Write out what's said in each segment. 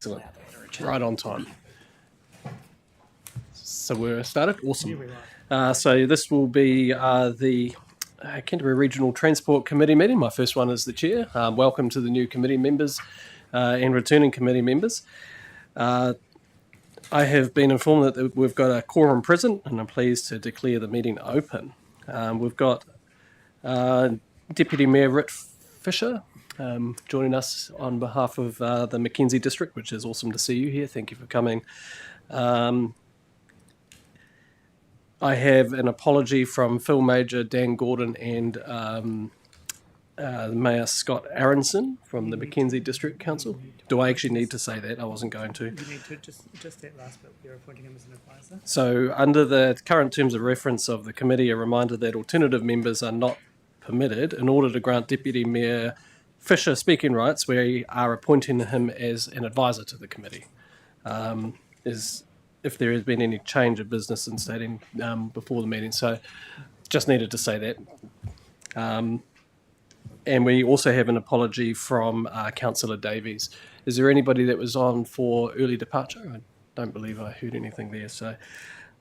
Excellent. Right on time. So we're started? Awesome. So this will be the Canterbury Regional Transport Committee meeting. My first one as the chair. Welcome to the new committee members and returning committee members. I have been informed that we've got a quorum present, and I'm pleased to declare the meeting open. We've got Deputy Mayor Rit Fisher joining us on behalf of the Mackenzie District, which is awesome to see you here. Thank you for coming. I have an apology from Phil Major, Dan Gordon, and Mayor Scott Aronson from the Mackenzie District Council. Do I actually need to say that? I wasn't going to. You need to just that last bit. You're appointing him as an advisor. So under the current terms of reference of the committee, a reminder that alternative members are not permitted. In order to grant Deputy Mayor Fisher speaking rights, we are appointing him as an advisor to the committee. If there has been any change of business in stating before the meeting. So just needed to say that. And we also have an apology from Councillor Davies. Is there anybody that was on for early departure? I don't believe I heard anything there. So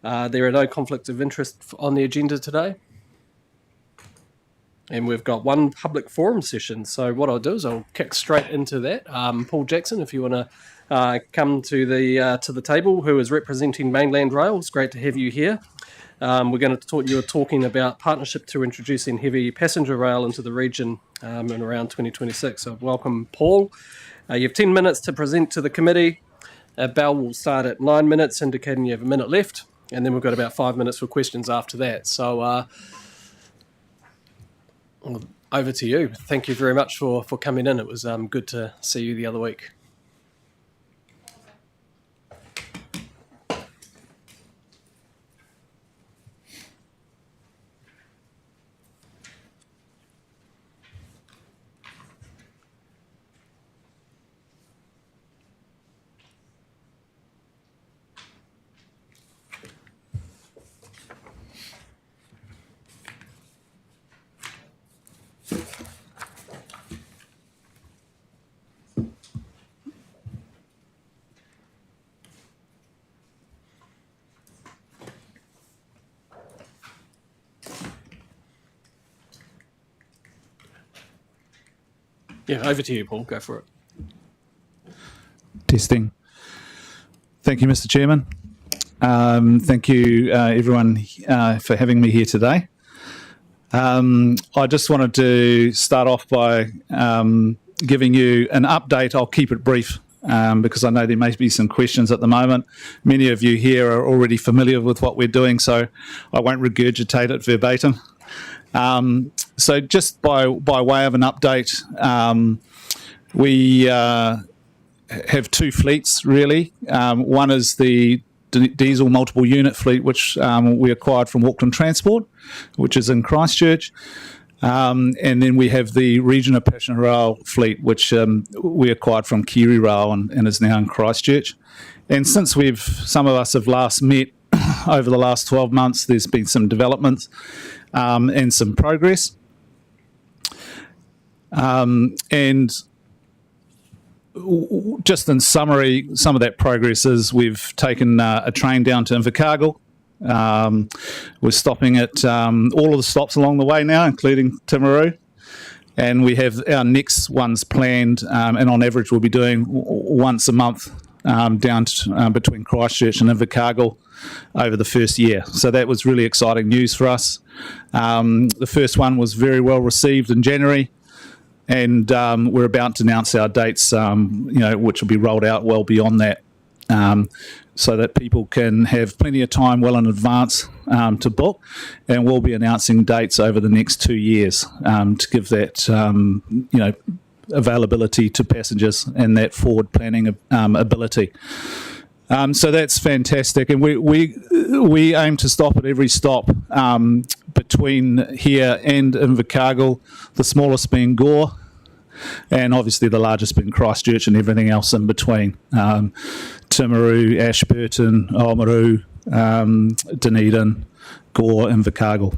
there are no conflicts of interest on the agenda today. And we've got one public forum session. So what I'll do is I'll kick straight into that. Paul Jackson, if you want to come to the table, who is representing Mainland Rail. It's great to have you here. We're going to talk. You're talking about partnership to introducing heavy passenger rail into the region in around 2026. So welcome, Paul. You have 10 minutes to present to the committee. A bell will start at 9 minutes, indicating you have a minute left, and then we've got about 5 minutes for questions after that. So over to you. Thank you very much for coming in. It was good to see you the other week. Yeah, over to you, Paul. Go for it. Testing. Thank you, Mr. Chairman. Thank you, everyone, for having me here today. I just wanted to start off by giving you an update. I'll keep it brief because I know there may be some questions at the moment. Many of you here are already familiar with what we're doing, so I won't regurgitate it verbatim. So just by way of an update, we have two fleets really. One is the diesel multiple unit fleet, which we acquired from Auckland Transport, which is in Christchurch. And then we have the regional passenger rail fleet, which we acquired from Kiwi Rail and is now in Christchurch. And since some of us have last met over the last 12 months, there's been some developments and some progress. And just in summary, some of that progress is we've taken a train down to Invercargill. We're stopping at all of the stops along the way now, including Timaru. And we have our next ones planned, and on average we'll be doing once a month down to, between Christchurch and Invercargill over the first year. So that was really exciting news for us. The first one was very well received in January, and we're about to announce our dates, which will be rolled out well beyond that, so that people can have plenty of time well in advance to book, and we'll be announcing dates over the next 2 years to give that availability to passengers and that forward planning ability. So that's fantastic, and we aim to stop at every stop between here and Invercargill, the smallest being Gore, and obviously the largest being Christchurch and everything else in between. Timaru, Ashburton, Oamaru, Dunedin, Gore, Invercargill.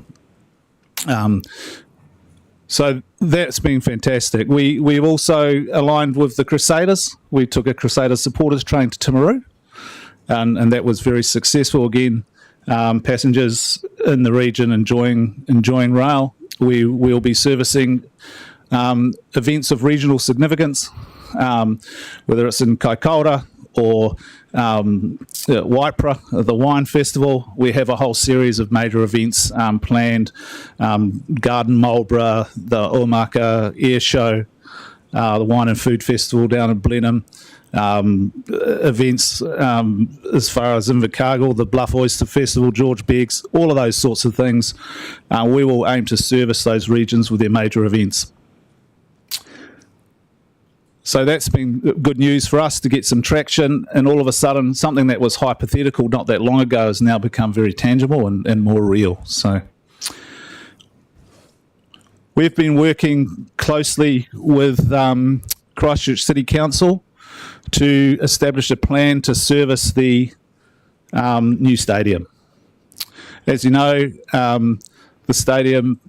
So that's been fantastic. We've also aligned with the Crusaders. We took a Crusaders supporters train to Timaru, and that was very successful. Again, passengers in the region enjoying rail. We'll be servicing events of regional significance, whether it's in Kaikoura or Waipara, the Wine Festival. We have a whole series of major events planned. Garden Marlborough, the Omaka Air Show, the Wine and Food Festival down in Blenheim, events as far as Invercargill, the Bluff Oyster Festival, George Begg's, all of those sorts of things. We will aim to service those regions with their major events. So that's been good news for us to get some traction, and all of a sudden something that was hypothetical not that long ago has now become very tangible and more real. So we've been working closely with Christchurch City Council to establish a plan to service the new stadium. As you know, the stadium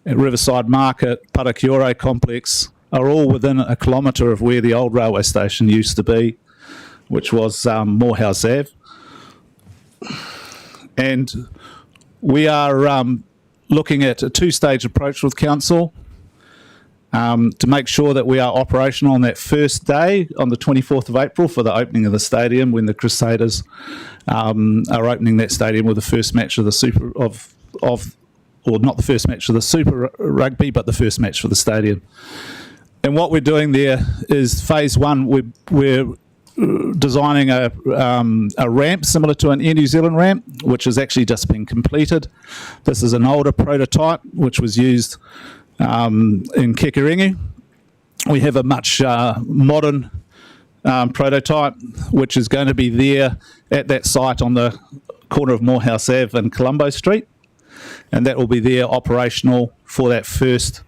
at Riverside Market, Parakiore complex are all within a kilometre of where the old railway station used to be, which was Morehouse Ave. And we are looking at a two-stage approach with council to make sure that we are operational on that first day, on the 24th of April, for the opening of the stadium, when the Crusaders are opening that stadium with the first match of the Super or not the first match of the Super Rugby, but the first match for the stadium. And what we're doing there is phase one. We're designing a ramp similar to an Air New Zealand ramp, which has actually just been completed. This is an older prototype which was used in Kekarengu. We have a much modern prototype which is going to be there at that site on the corner of Morehouse Ave and Colombo Street, and that will be there operational for that first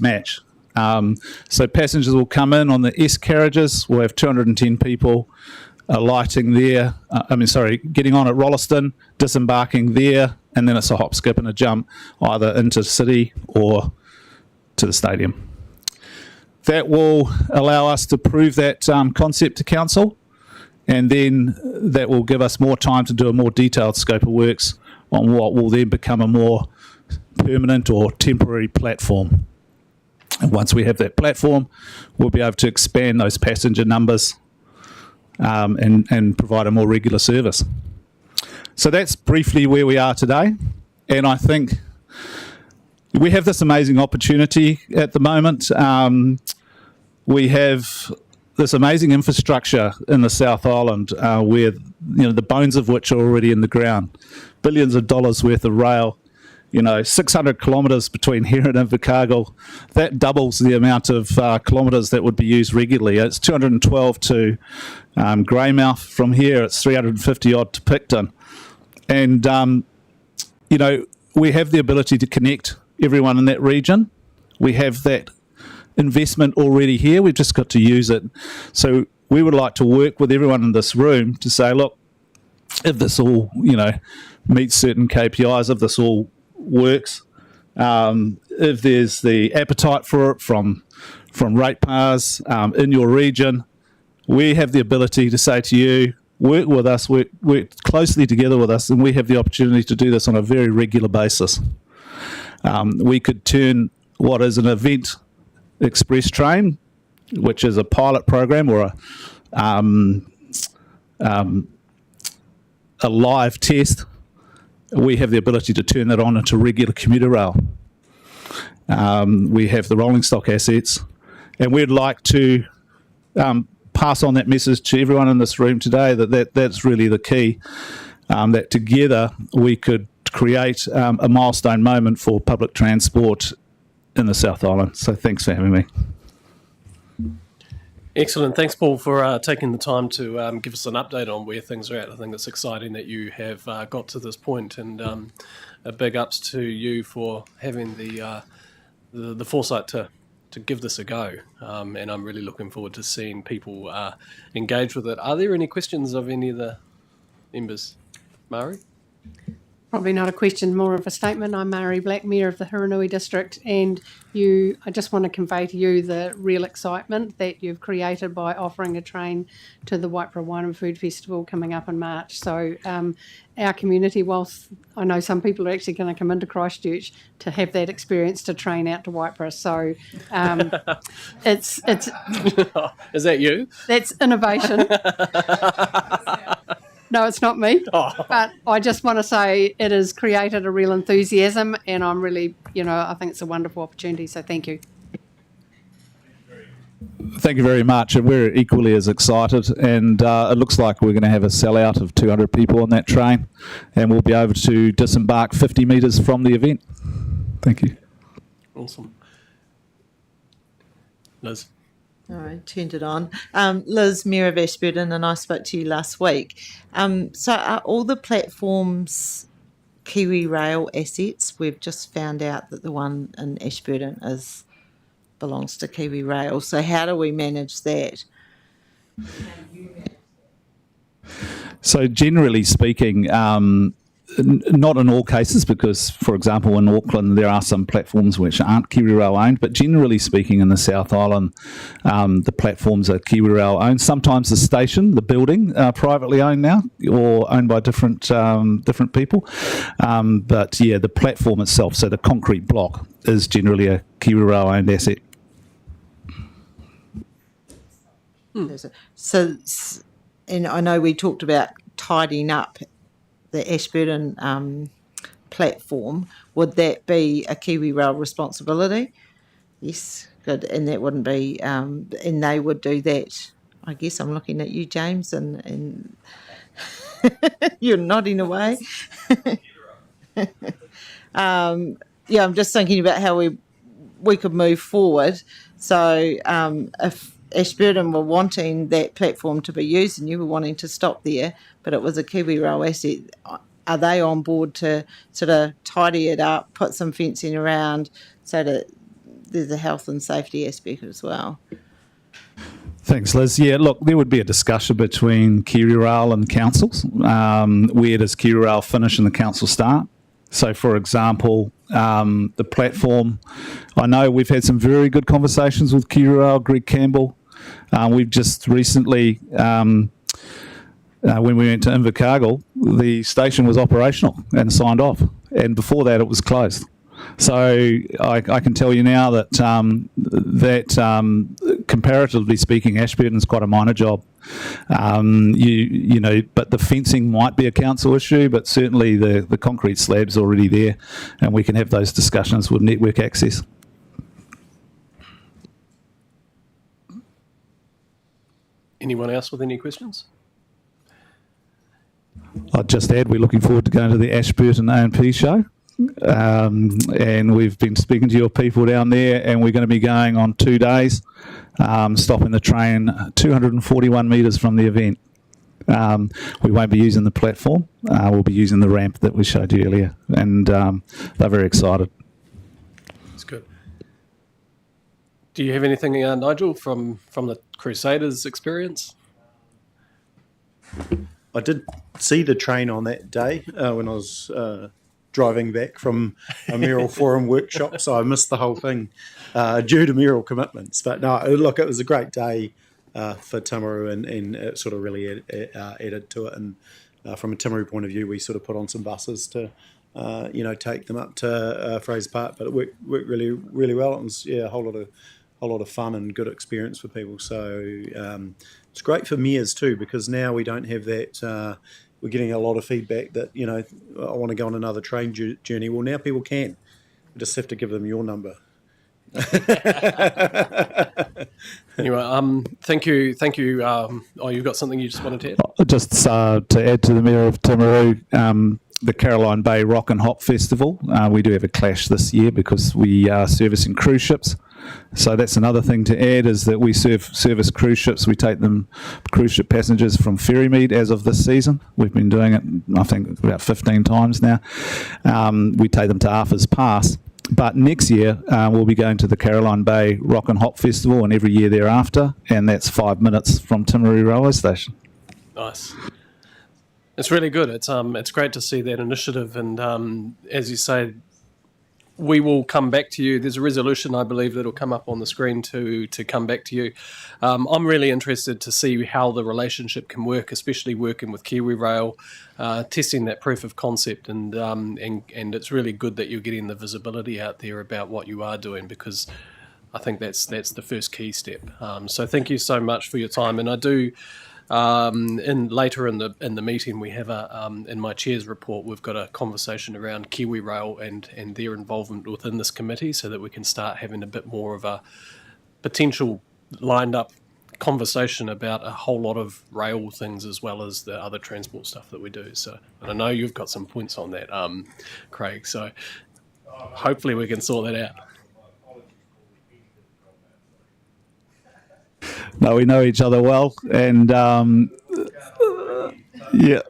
match. So passengers will come in on the S carriages. We'll have 210 people alighting there. Getting on at Rolleston, disembarking there, and then it's a hop, skip, and a jump either into the city or to the stadium. That will allow us to prove that concept to council, and then that will give us more time to do a more detailed scope of works on what will then become a more permanent or temporary platform. And once we have that platform, we'll be able to expand those passenger numbers and provide a more regular service. So that's briefly where we are today. And I think we have this amazing opportunity at the moment. We have this amazing infrastructure in the South Island where the bones of which are already in the ground. Billions of dollars worth of rail. 600 kilometres between here and Invercargill. That doubles the amount of kilometres that would be used regularly. It's 212 to Greymouth from here. It's 350 odd to Picton. And, we have the ability to connect everyone in that region. We have that investment already here. We've just got to use it. So we would like to work with everyone in this room to say, look, if this all, meets certain KPIs, if this all works, if there's the appetite for it from ratepayers in your region, we have the ability to say to you, work with us, work closely together with us, and we have the opportunity to do this on a very regular basis. We could turn what is an event express train, which is a pilot program or a live test. We have the ability to turn that on into regular commuter rail. We have the rolling stock assets, and we'd like to pass on that message to everyone in this room today that's really the key, that together we could create a milestone moment for public transport in the South Island. So thanks for having me. Excellent. Thanks, Paul, for taking the time to give us an update on where things are at. I think it's exciting that you have got to this point, and a big ups to you for having the foresight to give this a go. And I'm really looking forward to seeing people engage with it. Are there any questions of any of the members? Mari? Probably not a question, more of a statement. I'm Mari Black, Mayor of the Hiranui District, and I just want to convey to you the real excitement that you've created by offering a train to the Waipara Wine and Food Festival coming up in March. So our community, whilst I know some people are actually going to come into Christchurch to have that experience to train out to Waipara. So it's Is that you? that's innovation. No, it's not me. Oh. But I just want to say it has created a real enthusiasm, and I'm really, I think it's a wonderful opportunity. So thank you. Thank you very much. And we're equally as excited. And it looks like we're going to have a sellout of 200 people on that train, and we'll be able to disembark 50 metres from the event. Thank you. Awesome. Liz. All right, turned it on. Liz, Mayor of Ashburton, and I spoke to you last week. So are all the platforms Kiwi Rail assets? We've just found out that the one in Ashburton belongs to Kiwi Rail. So how do we manage that? So generally speaking, not in all cases, because, for example, in Auckland, there are some platforms which aren't Kiwi Rail owned, but generally speaking in the South Island, the platforms are Kiwi Rail owned. Sometimes the station, the building, are privately owned now or owned by different people. But yeah, the platform itself, so the concrete block, is generally a Kiwi Rail owned asset. So, and I know we talked about tidying up the Ashburton platform. Would that be a Kiwi Rail responsibility? Yes, good. And that wouldn't be, and they would do that. I guess I'm looking at you, James, and you're nodding away. Yeah, I'm just thinking about how we could move forward. So if Ashburton were wanting that platform to be used and you were wanting to stop there, but it was a Kiwi Rail asset, are they on board to sort of tidy it up, put some fencing around so that there's a health and safety aspect as well? Thanks, Liz. Yeah, look, there would be a discussion between Kiwi Rail and councils. Where does Kiwi Rail finish and the council start? So, for example, the platform, I know we've had some very good conversations with Kiwi Rail, Greg Campbell. We've just recently, when we went to Invercargill, the station was operational and signed off. And before that, it was closed. So I can tell you now that comparatively speaking, Ashburton's quite a minor job. But the fencing might be a council issue, but certainly the concrete slab's already there, and we can have those discussions with network access. Anyone else with any questions? I'd just add, we're looking forward to going to the Ashburton A&P show. And we've been speaking to your people down there, and we're going to be going on 2 days, stopping the train 241 metres from the event. We won't be using the platform. We'll be using the ramp that we showed you earlier, and they're very excited. That's good. Do you have anything, Nigel, from the Crusaders experience? I did see the train on that day when I was driving back from a mayoral forum workshop, so I missed the whole thing due to mayoral commitments. But no, look, it was a great day for Timaru, and it sort of really added to it. And from a Timaru point of view, we sort of put on some buses to, take them up to Fraser Park. But it worked really, really well. It was a whole lot of fun and good experience for people. So it's great for mayors too, because now we don't have that. We're getting a lot of feedback that, I want to go on another train journey. Well, now people can. We just have to give them your number. Anyway, thank you. You've got something you just wanted to add? Just to add to the Mayor of Timaru, the Caroline Bay Rock and Hop Festival, we do have a clash this year because we are servicing cruise ships. So that's another thing to add, is that we service cruise ships. We take them, cruise ship passengers, from Ferrymead as of this season. We've been doing it, I think, about 15 times now. We take them to Arthur's Pass. But next year, we'll be going to the Caroline Bay Rock and Hop Festival, and every year thereafter, and that's 5 minutes from Timaru Railway Station. Nice. It's really good. It's great to see that initiative, and as you say, we will come back to you. There's a resolution, I believe, that'll come up on the screen to come back to you. I'm really interested to see how the relationship can work, especially working with Kiwi Rail, testing that proof of concept, and it's really good that you're getting the visibility out there about what you are doing, because I think that's the first key step. So thank you so much for your time, and I do. Later in the meeting, we have in my chair's report, we've got a conversation around Kiwi Rail and their involvement within this committee, so that we can start having a bit more of a potential lined up conversation about a whole lot of rail things as well as the other transport stuff that we do. So, and I know you've got some points on that, Craig. So hopefully we can sort that out. No, we know each other well, and yeah.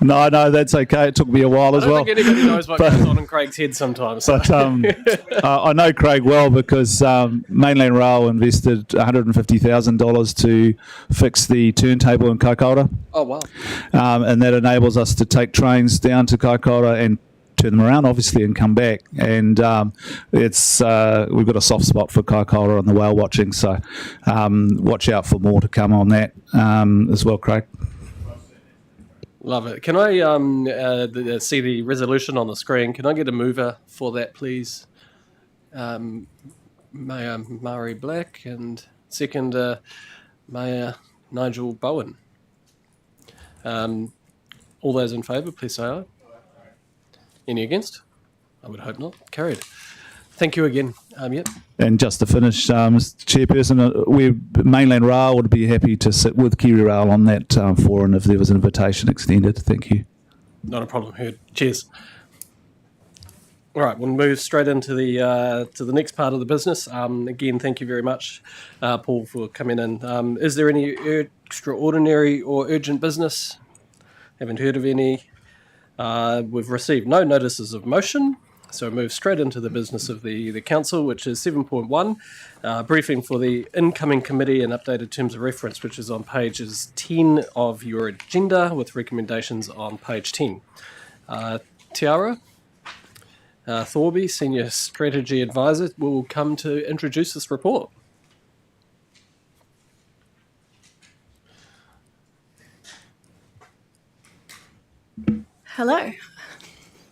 No, that's okay. It took me a while as well. I don't think anybody knows what goes on in Craig's head sometimes. So. But I know Craig well because Mainland Rail invested $150,000 to fix the turntable in Kaikoura. Oh, wow. And that enables us to take trains down to Kaikoura and turn them around, obviously, and come back. And it's we've got a soft spot for Kaikoura on the whale watching, so watch out for more to come on that as well, Craig. Love it. Can I see the resolution on the screen? Can I get a mover for that, please? Mayor Murray Black, and second, Mayor Nigel Bowen. All those in favour, please say aye. Any against? I would hope not. Carried. Thank you again. Yep. And just to finish, Mr. Chairperson, Mainland Rail would be happy to sit with Kiwi Rail on that forum if there was an invitation extended. Thank you. Not a problem. Heard. Cheers. All right, we'll move straight into the next part of the business. Again, thank you very much, Paul, for coming in. Is there any extraordinary or urgent business? Haven't heard of any. We've received no notices of motion, so move straight into the business of the council, which is 7.1, briefing for the incoming committee and updated terms of reference, which is on pages 10 of your agenda, with recommendations on page 10. Tiara Thorby, Senior Strategy Advisor, will come to introduce this report. Hello.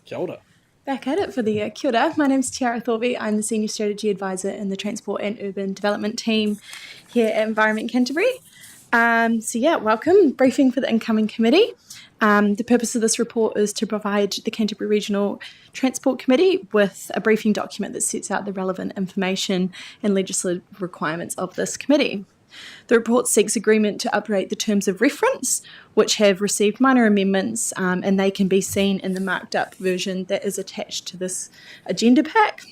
Kia ora. Back at it for the kia ora. My name's Tiara Thorby. I'm the Senior Strategy Advisor in the Transport and Urban Development team here at Environment Canterbury. Welcome. Briefing for the incoming committee. The purpose of this report is to provide the Canterbury Regional Transport Committee with a briefing document that sets out the relevant information and legislative requirements of this committee. The report seeks agreement to update the terms of reference, which have received minor amendments, and they can be seen in the marked up version that is attached to this agenda pack.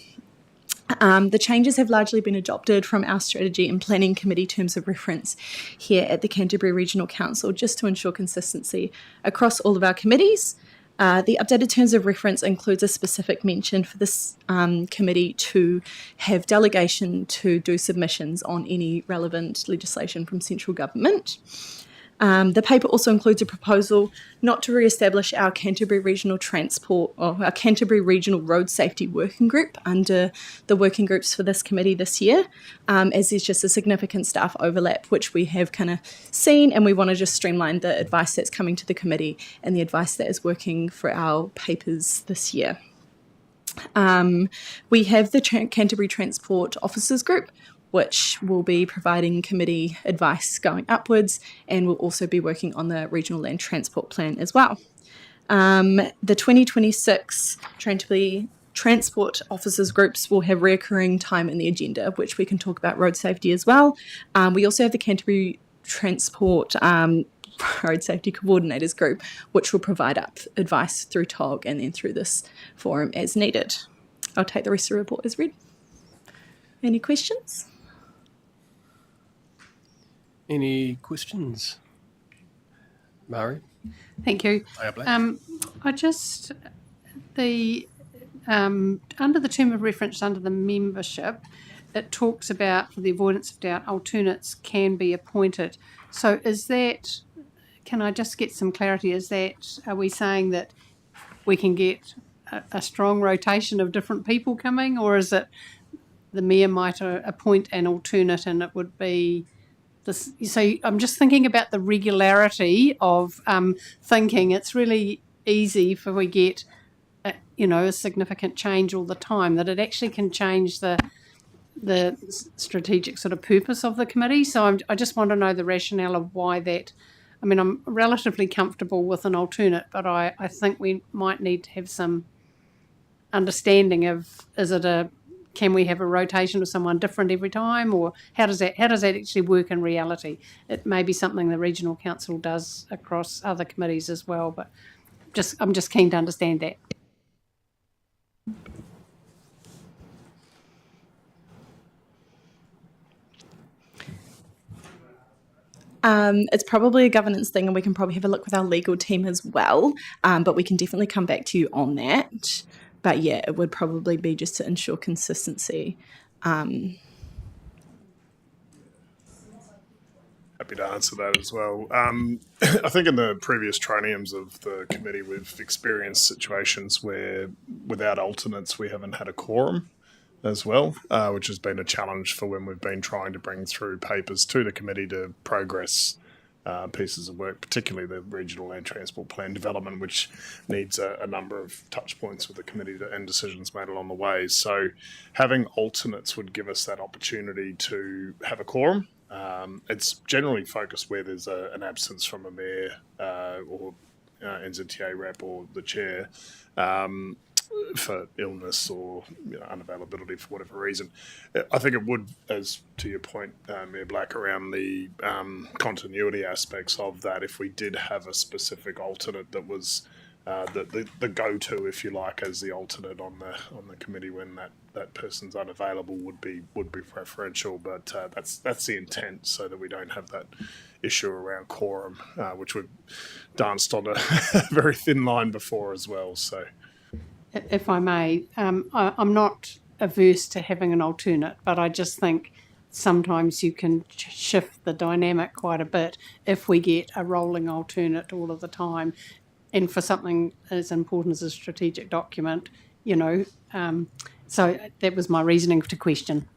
The changes have largely been adopted from our Strategy and Planning Committee terms of reference here at the Canterbury Regional Council, just to ensure consistency across all of our committees. The updated terms of reference includes a specific mention for this committee to have delegation to do submissions on any relevant legislation from central government. The paper also includes a proposal not to re-establish our Canterbury Regional Transport or our Canterbury Regional Road Safety Working Group under the working groups for this committee this year, as there's just a significant staff overlap, which we have kind of seen, and we want to just streamline the advice that's coming to the committee and the advice that is working for our papers this year. We have the Canterbury Transport Officers Group, which will be providing committee advice going upwards, and will also be working on the Regional Land Transport Plan as well. The 2026 Transport Officers Groups will have recurring time in the agenda, which we can talk about road safety as well. We also have the Canterbury Transport Road Safety Coordinators Group, which will provide advice through TOG and then through this forum as needed. I'll take the rest of the report as read. Any questions? Any questions? Mari? Thank you. Under the term of reference under the membership, it talks about, for the avoidance of doubt, alternates can be appointed. So is that can I just get some clarity? Are we saying that we can get a strong rotation of different people coming, or is it the mayor might appoint an alternate and it would be this? So I'm just thinking about the regularity of thinking. It's really easy if we get a significant change all the time, that it actually can change the strategic sort of purpose of the committee. So I just want to know the rationale of why that. I mean, I'm relatively comfortable with an alternate, but I think we might need to have some understanding of, can we have a rotation of someone different every time, or how does that actually work in reality? It may be something the regional council does across other committees as well, but I'm just keen to understand that. It's probably a governance thing, and we can probably have a look with our legal team as well, but we can definitely come back to you on that. But yeah, it would probably be just to ensure consistency. Happy to answer that as well. I think in the previous traineums of the committee, we've experienced situations where without alternates, we haven't had a quorum as well, which has been a challenge for when we've been trying to bring through papers to the committee to progress pieces of work, particularly the regional land transport plan development, which needs a number of touch points with the committee and decisions made along the way. So having alternates would give us that opportunity to have a quorum. It's generally focused where there's an absence from a mayor or NZTA rep or the chair for illness or unavailability for whatever reason. I think it would, as to your point, Mayor Black, around the continuity aspects of that, if we did have a specific alternate that was the go-to, if you like, as the alternate on the committee when that person's unavailable would be preferential. But that's the intent, so that we don't have that issue around quorum, which we've danced on a very thin line before as well. So, if I may, I'm not averse to having an alternate, but I just think sometimes you can shift the dynamic quite a bit if we get a rolling alternate all of the time. And for something as important as a strategic document, so that was my reasoning to question.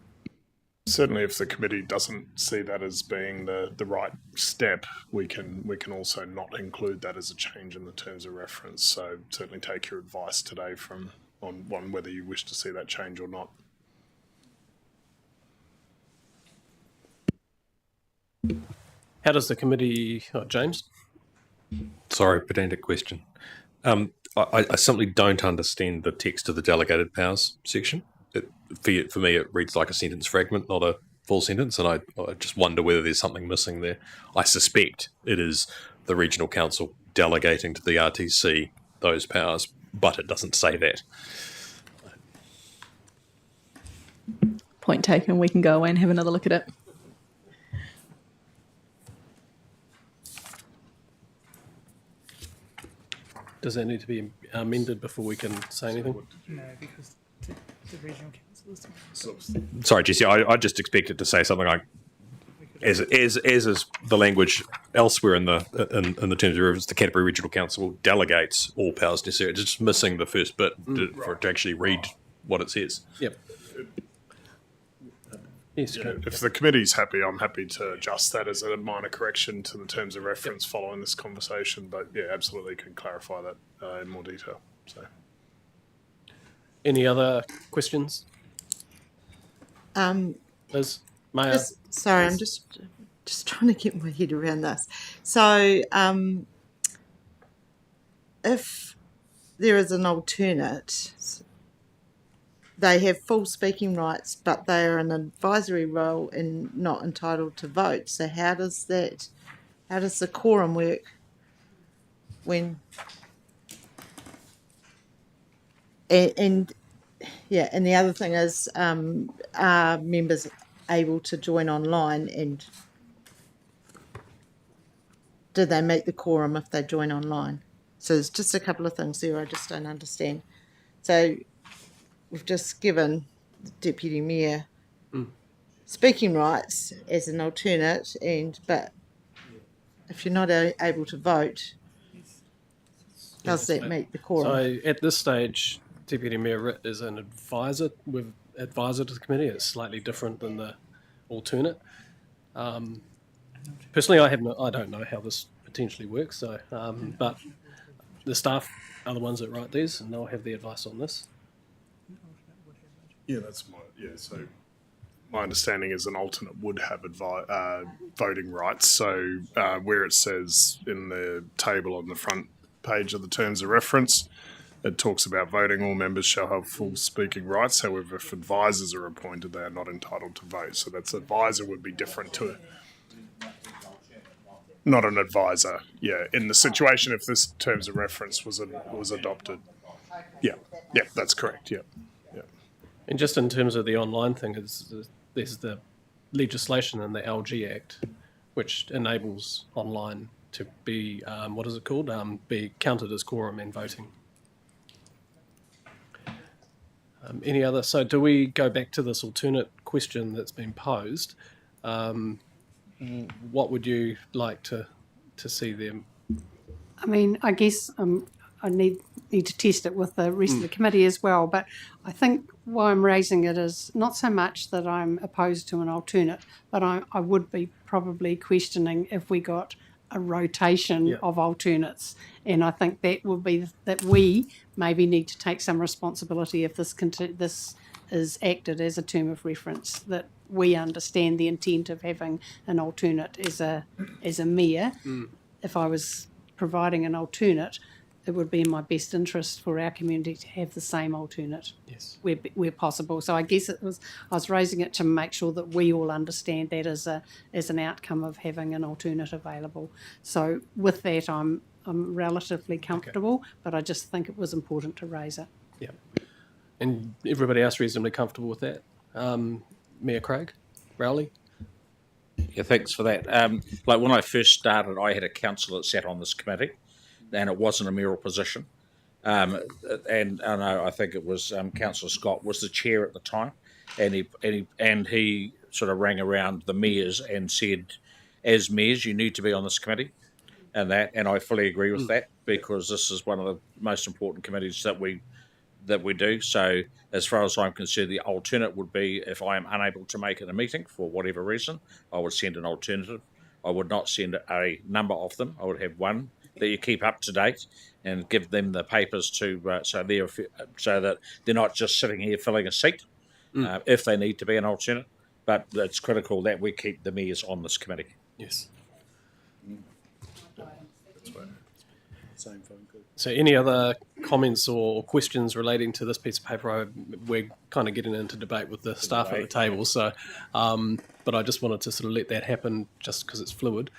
Certainly, if the committee doesn't see that as being the right step, we can also not include that as a change in the terms of reference. So certainly take your advice today on whether you wish to see that change or not. How does the committee, James? Sorry, pedantic question. I simply don't understand the text of the delegated powers section. For me, it reads like a sentence fragment, not a full sentence, and I just wonder whether there's something missing there. I suspect it is the regional council delegating to the RTC those powers, but it doesn't say that. Point taken. We can go away and have another look at it. Does that need to be amended before we can say anything? No, because the regional council is. Sorry, Jesse, I just expected to say something like, as is the language elsewhere in the terms of reference, the Canterbury Regional Council delegates all powers necessary. It's just missing the first bit for it to actually read what it says. Yep. Yes, If the committee's happy, I'm happy to adjust that as a minor correction to the terms of reference following this conversation. But yeah, absolutely can clarify that in more detail. So, any other questions? Liz, Maya? Sorry, I'm just trying to get my head around this. So, if there is an alternate, they have full speaking rights, but they are an advisory role and not entitled to vote. So how does the quorum work when? And the other thing is, are members able to join online, and do they make the quorum if they join online? So there's just a couple of things there I just don't understand. So we've just given the Deputy Mayor speaking rights as an alternate, but if you're not able to vote, does that meet the quorum? So at this stage, Deputy Mayor Ritt is an advisor with advisor to the committee. It's slightly different than the alternate. Personally, I don't know how this potentially works. So, but the staff are the ones that write these, and they'll have the advice on this. Yeah, that's so my understanding is an alternate would have voting rights. So where it says in the table on the front page of the terms of reference, it talks about voting. All members shall have full speaking rights. However, if advisors are appointed, they are not entitled to vote. So that's advisor would be different to not an advisor. Yeah, in the situation if this terms of reference was adopted. Yeah, that's correct. Yeah. And just in terms of the online thing, there's the legislation in the LG Act, which enables online to be, be counted as quorum and voting. Any other? So do we go back to this alternate question that's been posed? What would you like to see them? I mean, I guess I need to test it with the rest of the committee as well, but I think why I'm raising it is not so much that I'm opposed to an alternate, but I would be probably questioning if we got a rotation of alternates, and I think that will be that we maybe need to take some responsibility if this is acted as a term of reference, that we understand the intent of having an alternate as a mayor. If I was providing an alternate, it would be in my best interest for our community to have the same alternate, where possible. So I guess I was raising it to make sure that we all understand that as an outcome of having an alternate available. So with that, I'm relatively comfortable, but I just think it was important to raise it. Yeah, and everybody else reasonably comfortable with that. Mayor Craig, Rowley. Yeah, thanks for that. Like when I first started, I had a councillor that sat on this committee, and it wasn't a mayoral position. And I think it was Councillor Scott was the chair at the time, and he sort of rang around the mayors and said, as mayors, you need to be on this committee, and I fully agree with that, because this is one of the most important committees that we do. So as far as I'm concerned, the alternate would be, if I am unable to make it a meeting for whatever reason, I would send an alternative. I would not send a number of them. I would have one that you keep up to date and give them the papers to so that they're not just sitting here filling a seat if they need to be an alternate. But it's critical that we keep the mayors on this committee. Yes. Same phone call. So any other comments or questions relating to this piece of paper? We're kind of getting into debate with the staff at the table, so but I just wanted to sort of let that happen just because it's fluid.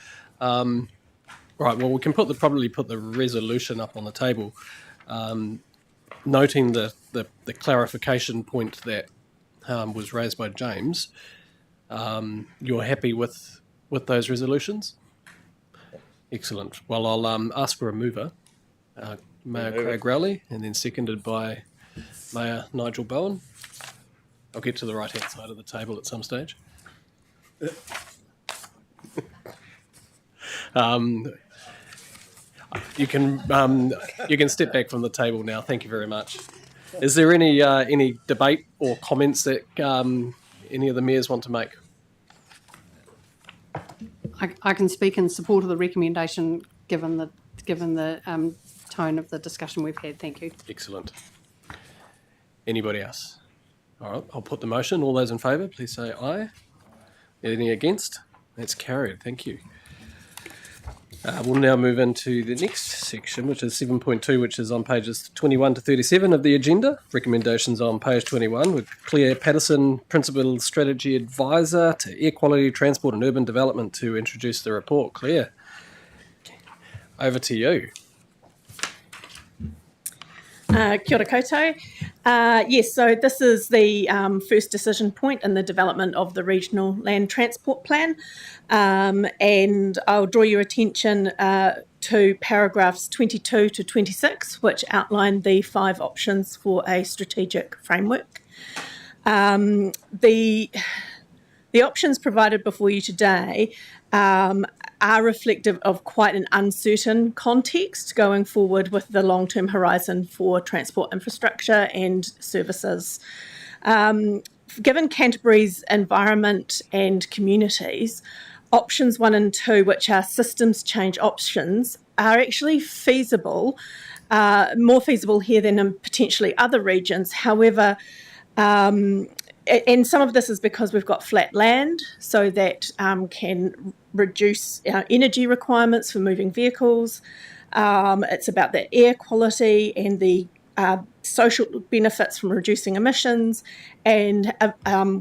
Right, well, we can probably put the resolution up on the table, noting the clarification point that was raised by James. You're happy with those resolutions? Excellent. Well, I'll ask for a mover, Mayor Craig Rowley, and then seconded by Mayor Nigel Bowen. I'll get to the right-hand side of the table at some stage. You can step back from the table now. Thank you very much. Is there any debate or comments that any of the mayors want to make? I can speak in support of the recommendation, given the tone of the discussion we've had. Thank you. Excellent. Anybody else? All right, I'll put the motion. All those in favour, please say aye. Any against? That's carried. Thank you. We'll now move into the next section, which is 7.2, which is on pages 21 to 37 of the agenda. Recommendations on page 21 with Claire Patterson, Principal Strategy Advisor to Air Quality, Transport and Urban Development, to introduce the report. Claire, over to you. Kia ora koutou. Yes, so this is the first decision point in the development of the Regional Land Transport Plan, and I'll draw your attention to paragraphs 22 to 26, which outline the 5 options for a strategic framework. The options provided before you today are reflective of quite an uncertain context going forward with the long-term horizon for transport infrastructure and services. Given Canterbury's environment and communities, options 1 and 2, which are systems change options, are actually feasible, more feasible here than in potentially other regions. However, and some of this is because we've got flat land, so that can reduce our energy requirements for moving vehicles. It's about the air quality and the social benefits from reducing emissions, and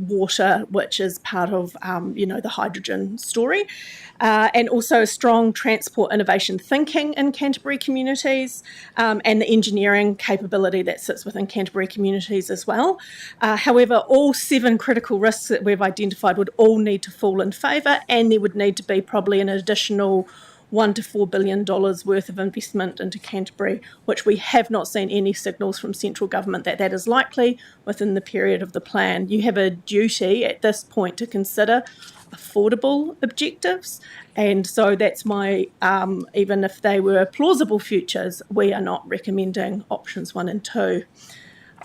water, which is part of the hydrogen story, and also strong transport innovation thinking in Canterbury communities, and the engineering capability that sits within Canterbury communities as well. However, all 7 critical risks that we've identified would all need to fall in favour, and there would need to be probably an additional $1 to $4 billion worth of investment into Canterbury, which we have not seen any signals from central government that is likely within the period of the plan. You have a duty at this point to consider affordable objectives, and so that's my, even if they were plausible futures, we are not recommending options 1 and 2.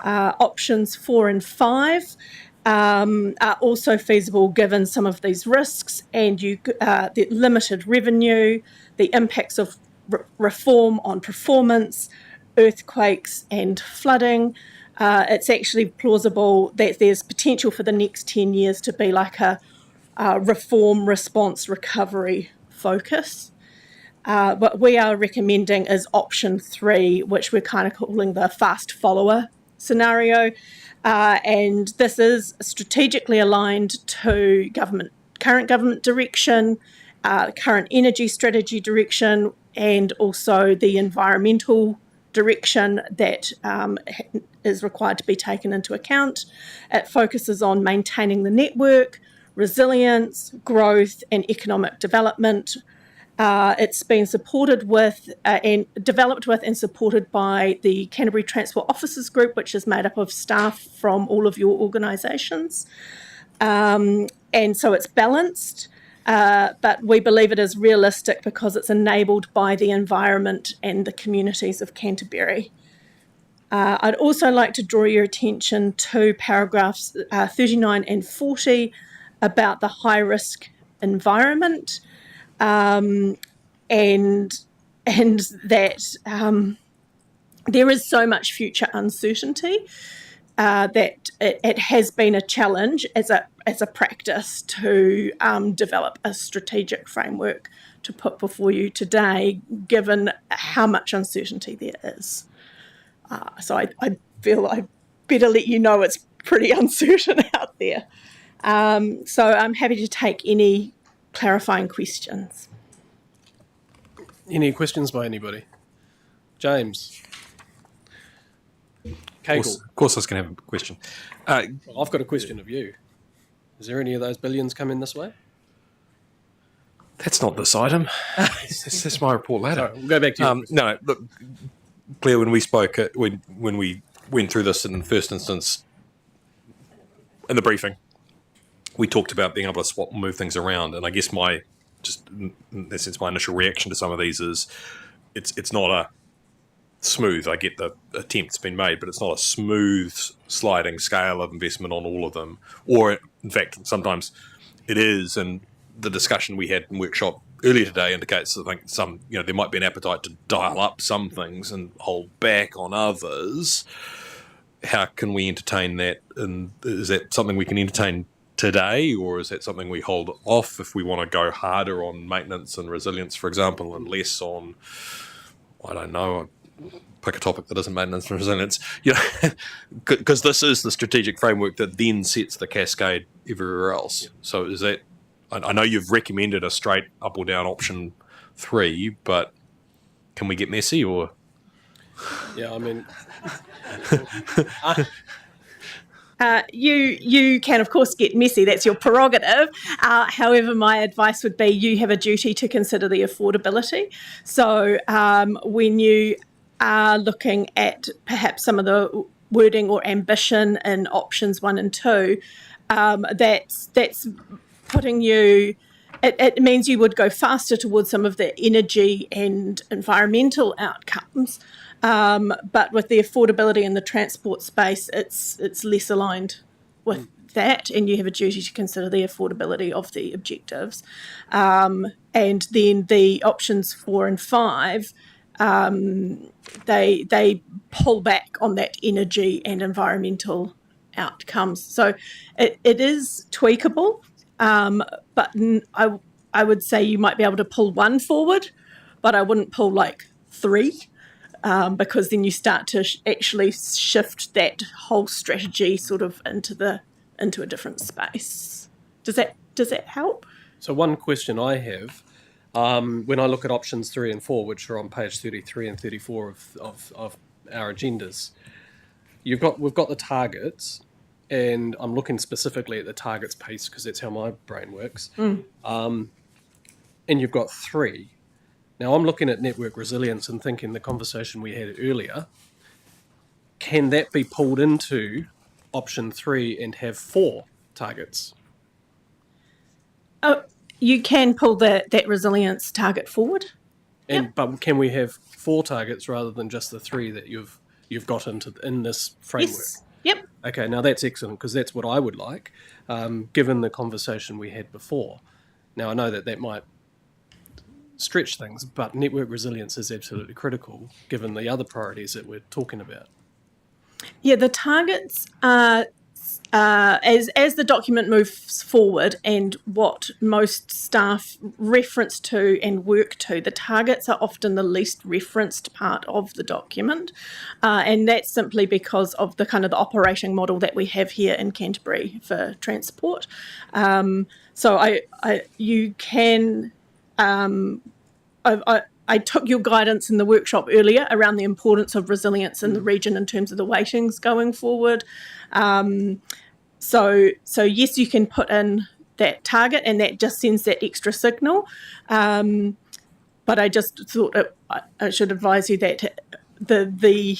Options 4 and 5 are also feasible given some of these risks and the limited revenue, the impacts of reform on performance, earthquakes and flooding. It's actually plausible that there's potential for the next 10 years to be like a reform, response, recovery focus. What we are recommending is option 3, which we're kind of calling the fast follower scenario. And this is strategically aligned to current government direction, current energy strategy direction, and also the environmental direction that is required to be taken into account. It focuses on maintaining the network, resilience, growth, and economic development. It's been supported with and developed with and supported by the Canterbury Transport Officers Group, which is made up of staff from all of your organisations. And so it's balanced, but we believe it is realistic because it's enabled by the environment and the communities of Canterbury. I'd also like to draw your attention to paragraphs 39 and 40 about the high-risk environment. And that there is so much future uncertainty that it has been a challenge as a practice to develop a strategic framework to put before you today, given how much uncertainty there is. So I feel I better let you know it's pretty uncertain out there. So I'm happy to take any clarifying questions. Any questions by anybody? James? Kegel? Of course I was going to have a question. Well, I've got a question of you. Is there any of those billions coming this way? That's not this item. That's my report later. Sorry, we'll go back to you. No, look, Claire, when we spoke, when we went through this in the first instance, in the briefing, we talked about being able to swap and move things around, and I guess my initial reaction to some of these is it's not a smooth. I get the attempt's been made, but it's not a smooth sliding scale of investment on all of them. Or in fact, sometimes it is. And the discussion we had in workshop earlier today indicates I think there might be an appetite to dial up some things and hold back on others. How can we entertain that? And is that something we can entertain today, or is that something we hold off if we want to go harder on maintenance and resilience, for example, and less on, I don't know, pick a topic that isn't maintenance and resilience, because this is the strategic framework that then sets the cascade everywhere else. So is that, I know you've recommended a straight up or down option 3, but can we get messy, or? Yeah, I mean... You can, of course, get messy. That's your prerogative. However, my advice would be you have a duty to consider the affordability. So when you are looking at perhaps some of the wording or ambition in options 1 and 2, that's putting you it means you would go faster towards some of the energy and environmental outcomes. But with the affordability in the transport space, it's less aligned with that, and you have a duty to consider the affordability of the objectives. And then the options 4 and 5, they pull back on that energy and environmental outcomes. So it is tweakable, but I would say you might be able to pull 1 forward, but I wouldn't pull like 3. Because then you start to actually shift that whole strategy sort of into a different space. Does that help? So one question I have, when I look at options 3 and 4, which are on page 33 and 34 of our agendas, we've got the targets, and I'm looking specifically at the targets piece because that's how my brain works. And you've got 3. Now, I'm looking at network resilience and thinking the conversation we had earlier, can that be pulled into option 3 and have 4 targets? Oh, you can pull that resilience target forward. But can we have 4 targets rather than just the 3 that you've got in this framework? Yes. Yep. Okay, now that's excellent because that's what I would like, given the conversation we had before. Now, I know that might stretch things, but network resilience is absolutely critical given the other priorities that we're talking about. Yeah, the targets are, as the document moves forward and what most staff reference to and work to, the targets are often the least referenced part of the document, and that's simply because of the kind of the operating model that we have here in Canterbury for transport. So you can. I took your guidance in the workshop earlier around the importance of resilience in the region in terms of the weightings going forward. So yes, you can put in that target, and that just sends that extra signal. But I just thought I should advise you that the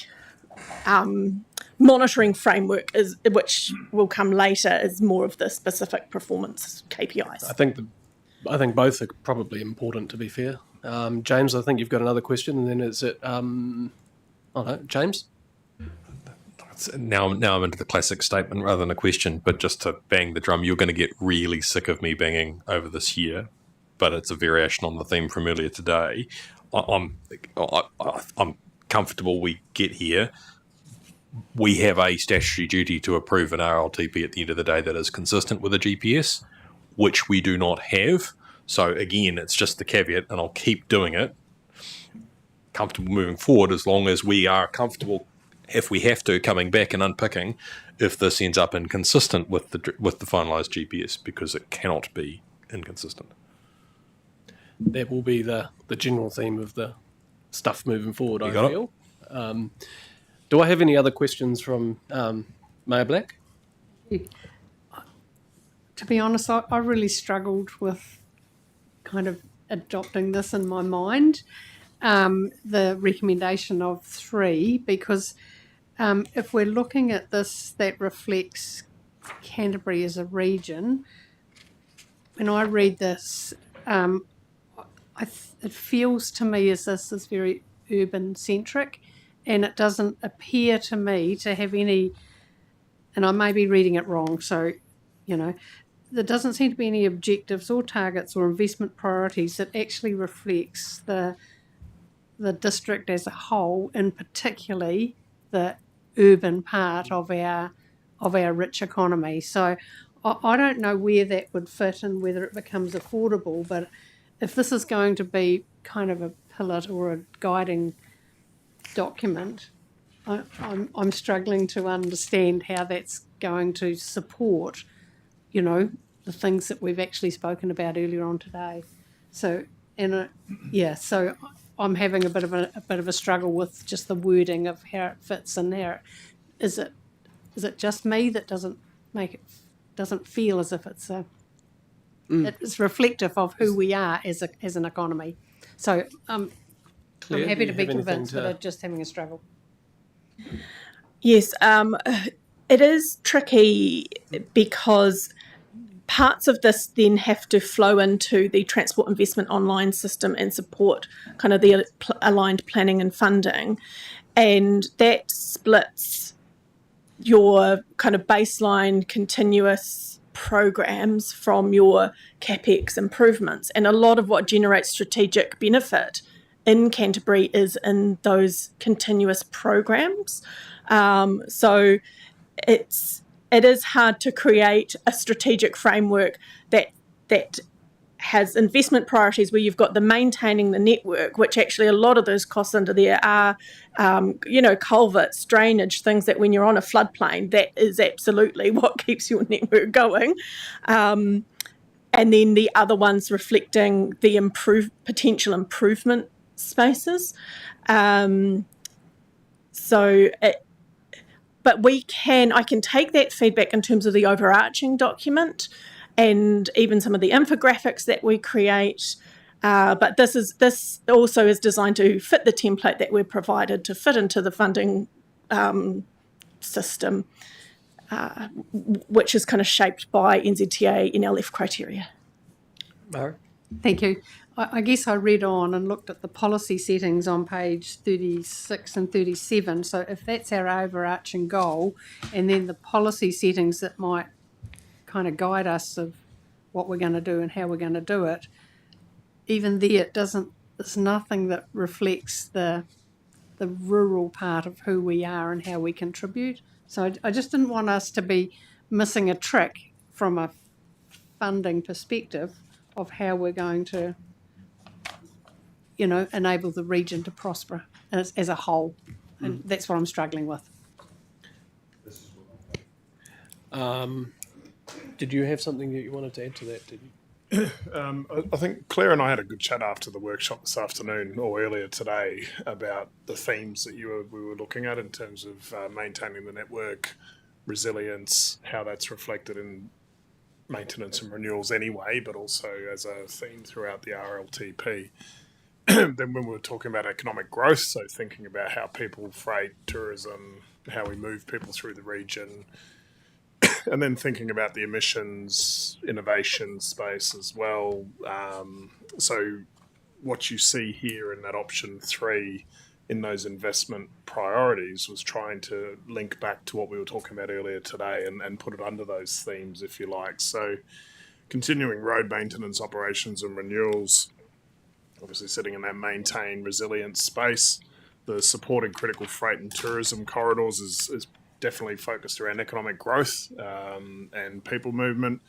monitoring framework which will come later, is more of the specific performance KPIs. I think both are probably important, to be fair. James, I think you've got another question, and then is it... James? Now I'm into the classic statement rather than a question, but just to bang the drum, you're going to get really sick of me banging over this here, but it's a variation on the theme from earlier today. I'm comfortable we get here. We have a statutory duty to approve an RLTP at the end of the day that is consistent with a GPS, which we do not have. So again, it's just the caveat, and I'll keep doing it. Comfortable moving forward as long as we are comfortable, if we have to, coming back and unpicking if this ends up inconsistent with the finalised GPS, because it cannot be inconsistent. That will be the general theme of the stuff moving forward, I feel. Do I have any other questions from Mayor Black? To be honest, I really struggled with kind of adopting this in my mind, the recommendation of 3, because if we're looking at this that reflects Canterbury as a region, when I read this, it feels to me as this is very urban-centric, and it doesn't appear to me to have any, and I may be reading it wrong, so, there doesn't seem to be any objectives or targets or investment priorities that actually reflects the district as a whole, and particularly the urban part of our rich economy. So I don't know where that would fit and whether it becomes affordable, but if this is going to be kind of a pillar or a guiding document, I'm struggling to understand how that's going to support, the things that we've actually spoken about earlier on today. So, so I'm having a bit of a struggle with just the wording of how it fits in there. Is it just me that doesn't feel as if it's it's reflective of who we are as an economy? So I'm happy to be convinced, but I'm just having a struggle. Yes, it is tricky because parts of this then have to flow into the Transport Investment Online system and support kind of the aligned planning and funding. And that splits your kind of baseline continuous programs from your CapEx improvements. And a lot of what generates strategic benefit in Canterbury is in those continuous programs. So it is hard to create a strategic framework that has investment priorities where you've got the maintaining the network, which actually a lot of those costs under there are, culverts, drainage, things that when you're on a floodplain, that is absolutely what keeps your network going. And then the other ones reflecting the potential improvement spaces. But I can take that feedback in terms of the overarching document and even some of the infographics that we create. But this also is designed to fit the template that we're provided to fit into the funding system, which is kind of shaped by NZTA NLF criteria. Mara? Thank you. I guess I read on and looked at the policy settings on page 36 and 37. So if that's our overarching goal, and then the policy settings that might kind of guide us of what we're going to do and how we're going to do it, even there there's nothing that reflects the rural part of who we are and how we contribute. So I just didn't want us to be missing a trick from a funding perspective of how we're going to enable the region to prosper as a whole. And that's what I'm struggling with. Did you have something that you wanted to add to that? Did you? I think Claire and I had a good chat after the workshop this afternoon or earlier today about the themes that we were looking at in terms of maintaining the network, resilience, how that's reflected in maintenance and renewals anyway, but also as a theme throughout the RLTP. Then when we were talking about economic growth, so thinking about how people, freight, tourism, how we move people through the region, and then thinking about the emissions innovation space as well. So what you see here in that option 3 in those investment priorities was trying to link back to what we were talking about earlier today and put it under those themes, if you like. So continuing road maintenance operations and renewals, obviously sitting in that maintain resilience space. The supporting critical freight and tourism corridors is definitely focused around economic growth and people movement.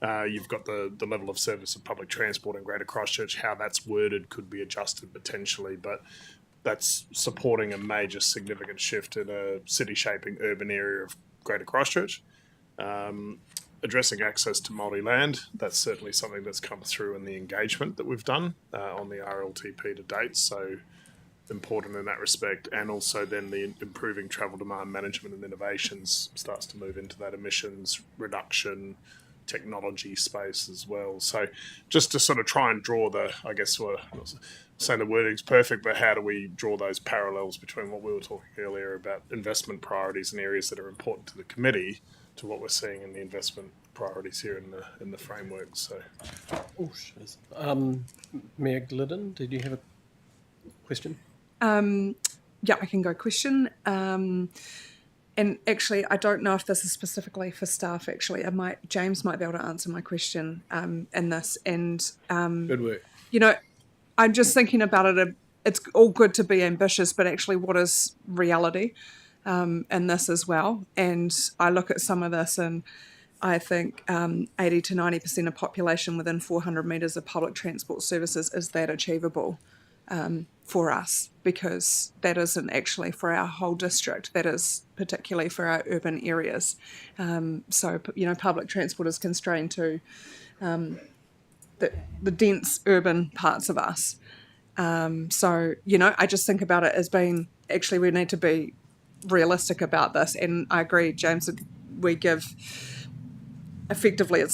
You've got the level of service of public transport in Greater Christchurch. How that's worded could be adjusted potentially, but that's supporting a major significant shift in a city-shaping urban area of Greater Christchurch. Addressing access to multi-land, that's certainly something that's come through in the engagement that we've done on the RLTP to date, so important in that respect. And also then the improving travel demand management and innovations starts to move into that emissions reduction technology space as well. So just to sort of try and draw I'm not saying the wording's perfect, but how do we draw those parallels between what we were talking earlier about investment priorities and areas that are important to the committee to what we're seeing in the investment priorities here in the framework. So, Mayor Glidden, did you have a question? Yeah, I can go question. And actually, I don't know if this is specifically for staff. Actually, James might be able to answer my question in this. And good work. I'm just thinking about it. It's all good to be ambitious, but actually, what is reality? In this as well. And I look at some of this and I think 80 to 90% of population within 400 metres of public transport services, is that achievable for us? Because that isn't actually for our whole district, that is particularly for our urban areas. So, public transport is constrained to the dense urban parts of us. So, I just think about it as being, actually we need to be realistic about this, and I agree, James, we give effectively,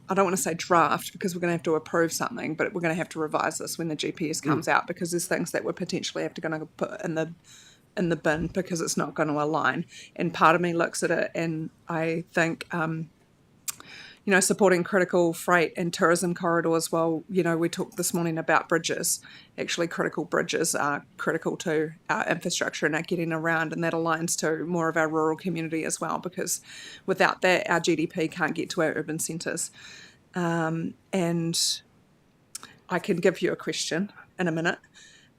I don't want to say draft because we're going to have to approve something, but we're going to have to revise this when the GPS comes out, because there's things that we're potentially going to put in the bin because it's not going to align. And part of me looks at it and I think supporting critical freight and tourism corridors. Well, we talked this morning about bridges. Actually, critical bridges are critical to our infrastructure and our getting around, and that aligns to more of our rural community as well, because without that, our GDP can't get to our urban centres. And I can give you a question in a minute.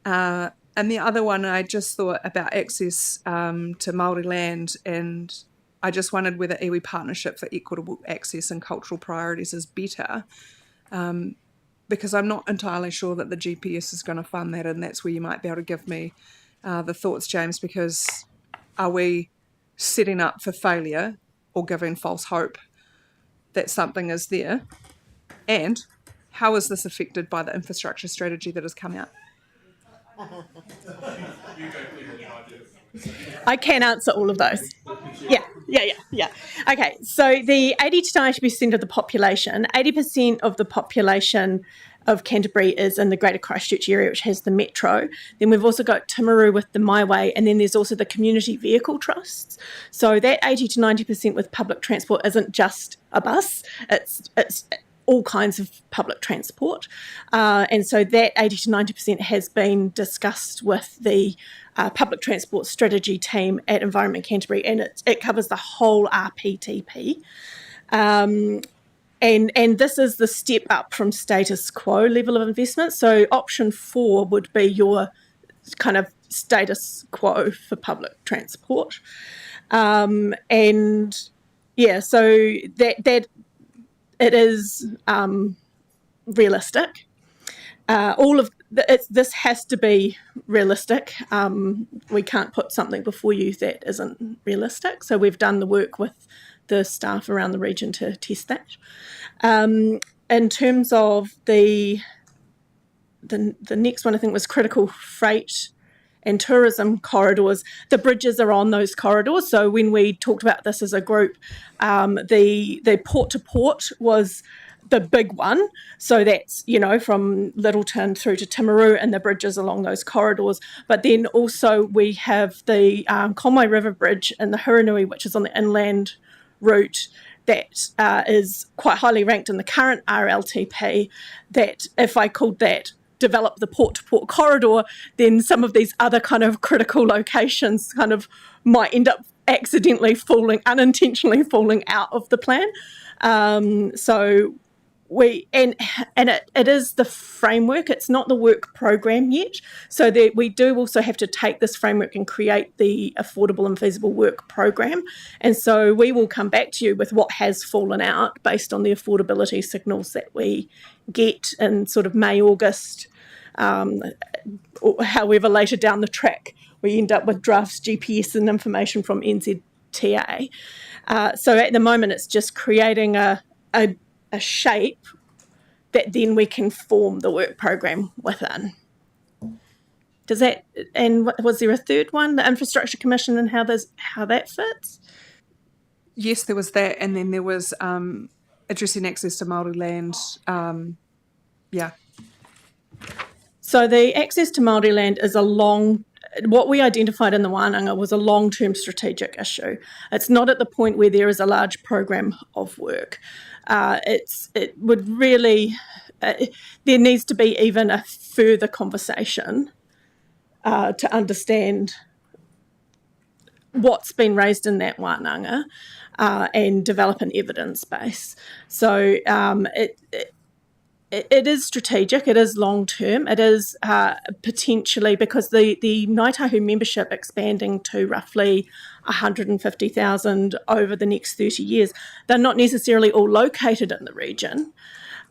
And the other one, I just thought about access to Māori land, and I just wondered whether iwi Partnership for Equitable Access and Cultural Priorities is better, because I'm not entirely sure that the GPS is going to fund that, and that's where you might be able to give me the thoughts, James, because are we setting up for failure or giving false hope that something is there? And how is this affected by the infrastructure strategy that has come out? I can answer all of those. Yeah. Okay, so the 80 to 90% of the population, 80% of the population of Canterbury is in the Greater Christchurch area, which has the metro. Then we've also got Timaru with the My Way, and then there's also the community vehicle trusts. So that 80 to 90% with public transport isn't just a bus, it's all kinds of public transport. And so that 80 to 90% has been discussed with the public transport strategy team at Environment Canterbury, and it covers the whole RPTP. And this is the step up from status quo level of investment. So option 4 would be your kind of status quo for public transport. So that it is realistic. This has to be realistic. We can't put something before you that isn't realistic. So we've done the work with the staff around the region to test that. In terms of the next one, I think was critical freight and tourism corridors. The bridges are on those corridors. So when we talked about this as a group, the port to port was the big one. So that's, from Littleton through to Timaru and the bridges along those corridors. But then also we have the Conway River Bridge in the Huranui, which is on the inland route, that is quite highly ranked in the current RLTP, that if I called that develop the port-to-port corridor, then some of these other kind of critical locations kind of might end up unintentionally falling out of the plan. It is the framework, it's not the work program yet. So that we do also have to take this framework and create the affordable and feasible work program. And so we will come back to you with what has fallen out based on the affordability signals that we get in sort of May, August, or however later down the track we end up with drafts, GPS and information from NZTA. So at the moment it's just creating a shape that then we can form the work program within. Does that, and was there a third one, the Infrastructure Commission and how that fits? Yes, there was that, and then there was addressing access to Māori land. So the access to Māori land is what we identified in the wānanga was a long-term strategic issue. It's not at the point where there is a large program of work. It would really, there needs to be even a further conversation to understand what's been raised in that wānanga and develop an evidence base. So it is strategic, it is long-term, it is potentially, because the Ngāi Tahu membership expanding to roughly 150,000 over the next 30 years, they're not necessarily all located in the region,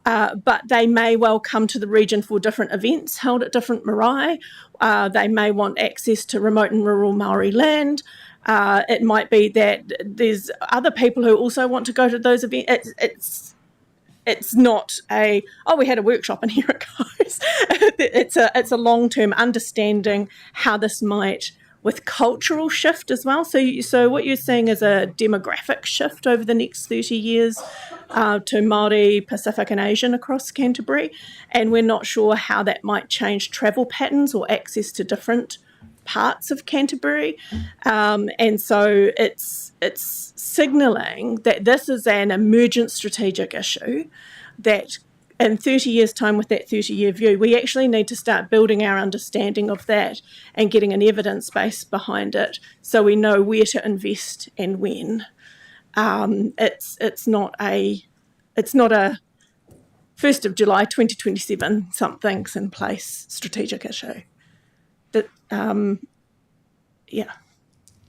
but they may well come to the region for different events held at different marae. They may want access to remote and rural Māori land. It might be that there's other people who also want to go to those events. It's not we had a workshop and here it goes. It's a long-term understanding how this might, with cultural shift as well. So what you're seeing is a demographic shift over the next 30 years to Māori, Pacific and Asian across Canterbury. And we're not sure how that might change travel patterns or access to different parts of Canterbury, and so it's signalling that this is an emergent strategic issue that in 30 years' time, with that 30-year view, we actually need to start building our understanding of that and getting an evidence base behind it so we know where to invest and when. It's not a 1st of July 2027 something's in place strategic issue. That yeah.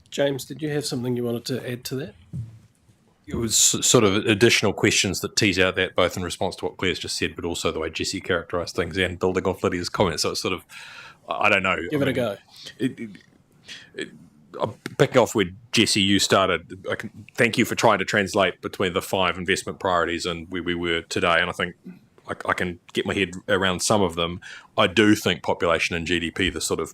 James, did you have something you wanted to add to that? It was sort of additional questions that tease out that, both in response to what Claire's just said, but also the way Jesse characterised things and building off Lydia's comments. So it's sort of, I don't know. Give it a go. Picking off where Jesse, you started, thank you for trying to translate between the 5 investment priorities and where we were today. And I think I can get my head around some of them. I do think population and GDP, the sort of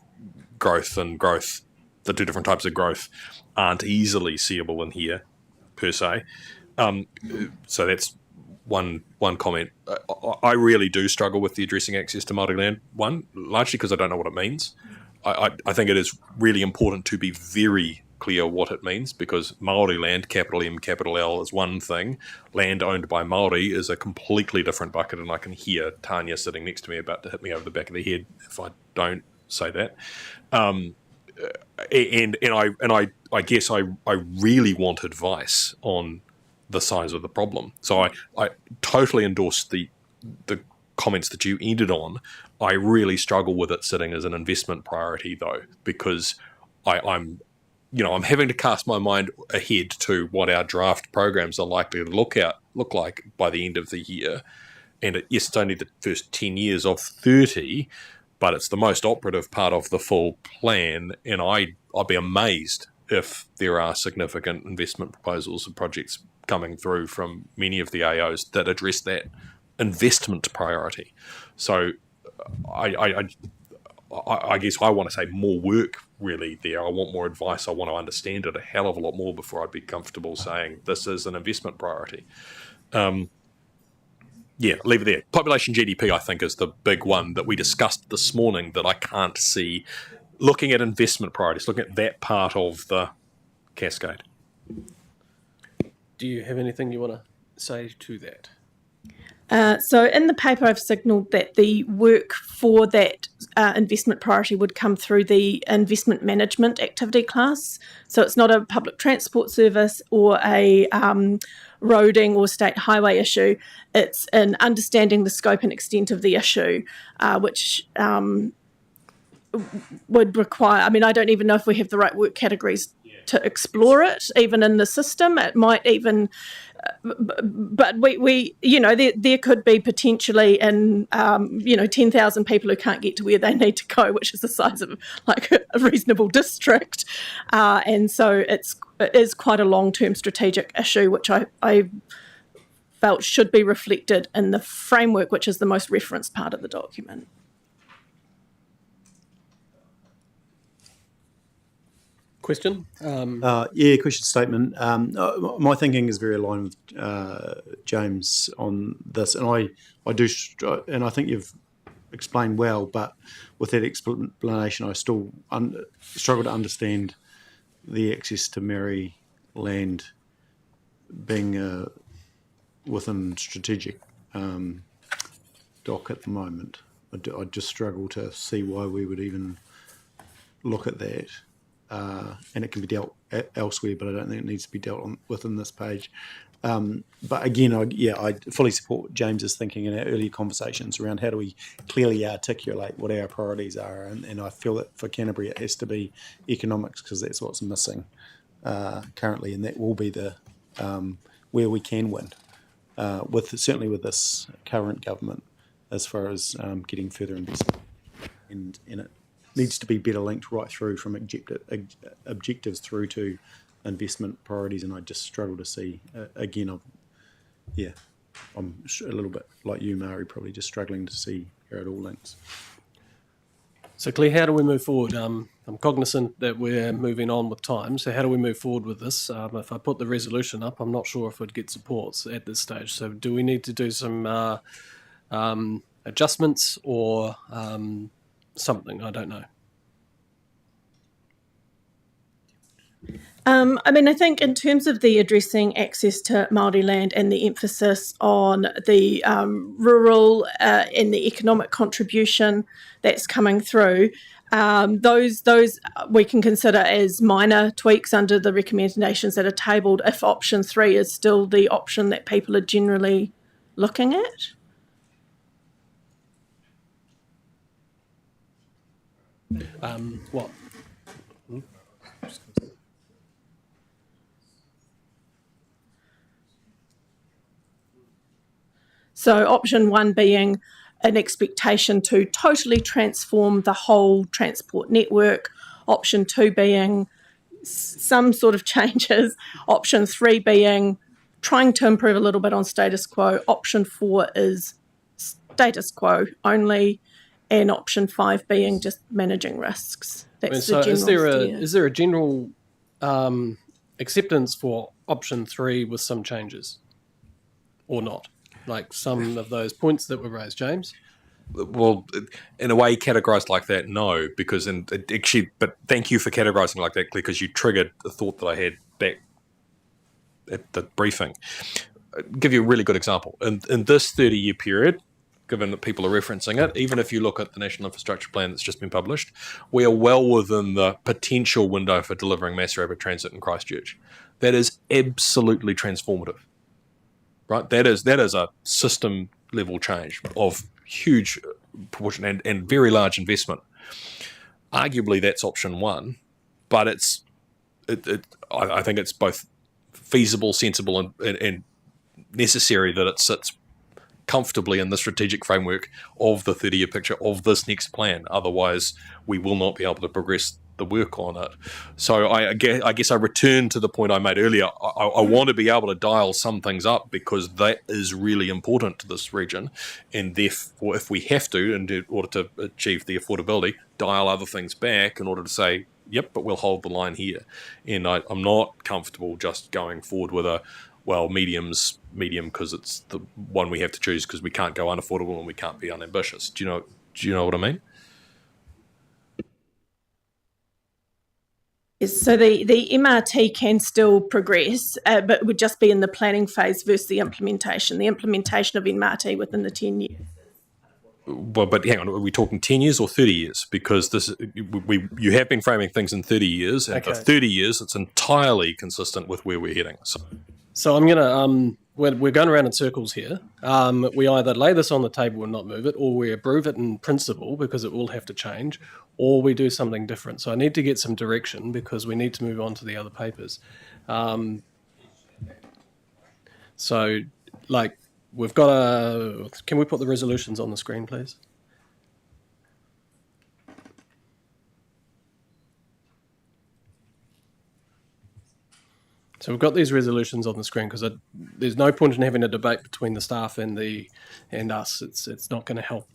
growth, the 2 different types of growth, aren't easily seeable in here, per se. So that's one comment. I really do struggle with the addressing access to Māori land one, largely because I don't know what it means. I think it is really important to be very clear what it means, because Māori land, capital M, capital L, is one thing. Land owned by Māori is a completely different bucket, and I can hear Tanya sitting next to me about to hit me over the back of the head if I don't say that. I guess I really want advice on the size of the problem. So I totally endorse the comments that you ended on. I really struggle with it sitting as an investment priority, though, because I'm having to cast my mind ahead to what our draft programs are likely to look like by the end of the year. And yes, it's only the first 10 years of 30, but it's the most operative part of the full plan, and I'll be amazed if there are significant investment proposals and projects coming through from many of the AOs that address that investment priority. So I guess I want to say more work really there. I want more advice. I want to understand it a hell of a lot more before I'd be comfortable saying this is an investment priority. Yeah, leave it there. Population GDP, I think, is the big one that we discussed this morning that I can't see. Looking at investment priorities, looking at that part of the cascade. Do you have anything you want to say to that? So in the paper, I've signalled that the work for that investment priority would come through the investment management activity class. So it's not a public transport service or a roading or state highway issue. It's in understanding the scope and extent of the issue, which would require, I don't even know if we have the right work categories to explore it, even in the system. It might even, but we there could be potentially in 10,000 people who can't get to where they need to go, which is the size of like a reasonable district, and so it is quite a long-term strategic issue, which I felt should be reflected in the framework, which is the most referenced part of the document. Question? Question statement. My thinking is very aligned with James on this, and I do, and I think you've explained well, but with that explanation, I still struggle to understand the access to Māori land being within strategic dock at the moment. I just struggle to see why we would even look at that. And it can be dealt elsewhere, but I don't think it needs to be dealt within this page. But again, I fully support James's thinking in our earlier conversations around how do we clearly articulate what our priorities are, and I feel that for Canterbury it has to be economics, because that's what's missing currently, and that will be the where we can win certainly with this current government as far as getting further investment, and it needs to be better linked right through from objectives through to investment priorities, and I just struggle to see, I'm a little bit like you, Mari, probably just struggling to see how it all links. So Claire, how do we move forward? I'm cognizant that we're moving on with time, so how do we move forward with this? If I put the resolution up, I'm not sure if it gets supports at this stage, so do we need to do some adjustments or something? I don't know. I think in terms of the addressing access to Māori land and the emphasis on the rural and the economic contribution that's coming through, those we can consider as minor tweaks under the recommendations that are tabled if option 3 is still the option that people are generally looking at. What? So option 1 being an expectation to totally transform the whole transport network. Option 2 being some sort of changes. Option 3 being trying to improve a little bit on status quo. Option 4 is status quo only. And option 5 being just managing risks. That's the general steer. Is there a general acceptance for option 3 with some changes or not? Like some of those points that were raised, James? Well, in a way, categorised like that, no, because but thank you for categorising like that, Claire, because you triggered a thought that I had back at the briefing. I'll give you a really good example. In this 30-year period, given that people are referencing it, even if you look at the National Infrastructure Plan that's just been published, we are well within the potential window for delivering mass rapid transit in Christchurch. That is absolutely transformative. Right, that is a system level change of huge proportion and very large investment. Arguably, that's option 1, but I think it's both feasible, sensible, and necessary that it sits comfortably in the strategic framework of the 30-year picture of this next plan. Otherwise, we will not be able to progress the work on it. So I guess I return to the point I made earlier. I want to be able to dial some things up because that is really important to this region, and therefore if we have to, in order to achieve the affordability, dial other things back in order to say, yep, but we'll hold the line here. And I'm not comfortable just going forward with medium because it's the one we have to choose because we can't go unaffordable and we can't be unambitious. Do you know what I mean? Yes, so the MRT can still progress, but it would just be in the planning phase versus the implementation. The implementation of MRT within the 10 years. Well, but hang on, are we talking 10 years or 30 years? Because you have been framing things in 30 years, and for 30 years, it's entirely consistent with where we're heading. So I'm going to, we're going around in circles here. We either lay this on the table and not move it, or we approve it in principle because it will have to change, or we do something different. So I need to get some direction because we need to move on to the other papers. So, we've got can we put the resolutions on the screen, please? So we've got these resolutions on the screen because there's no point in having a debate between the staff and us. It's not going to help.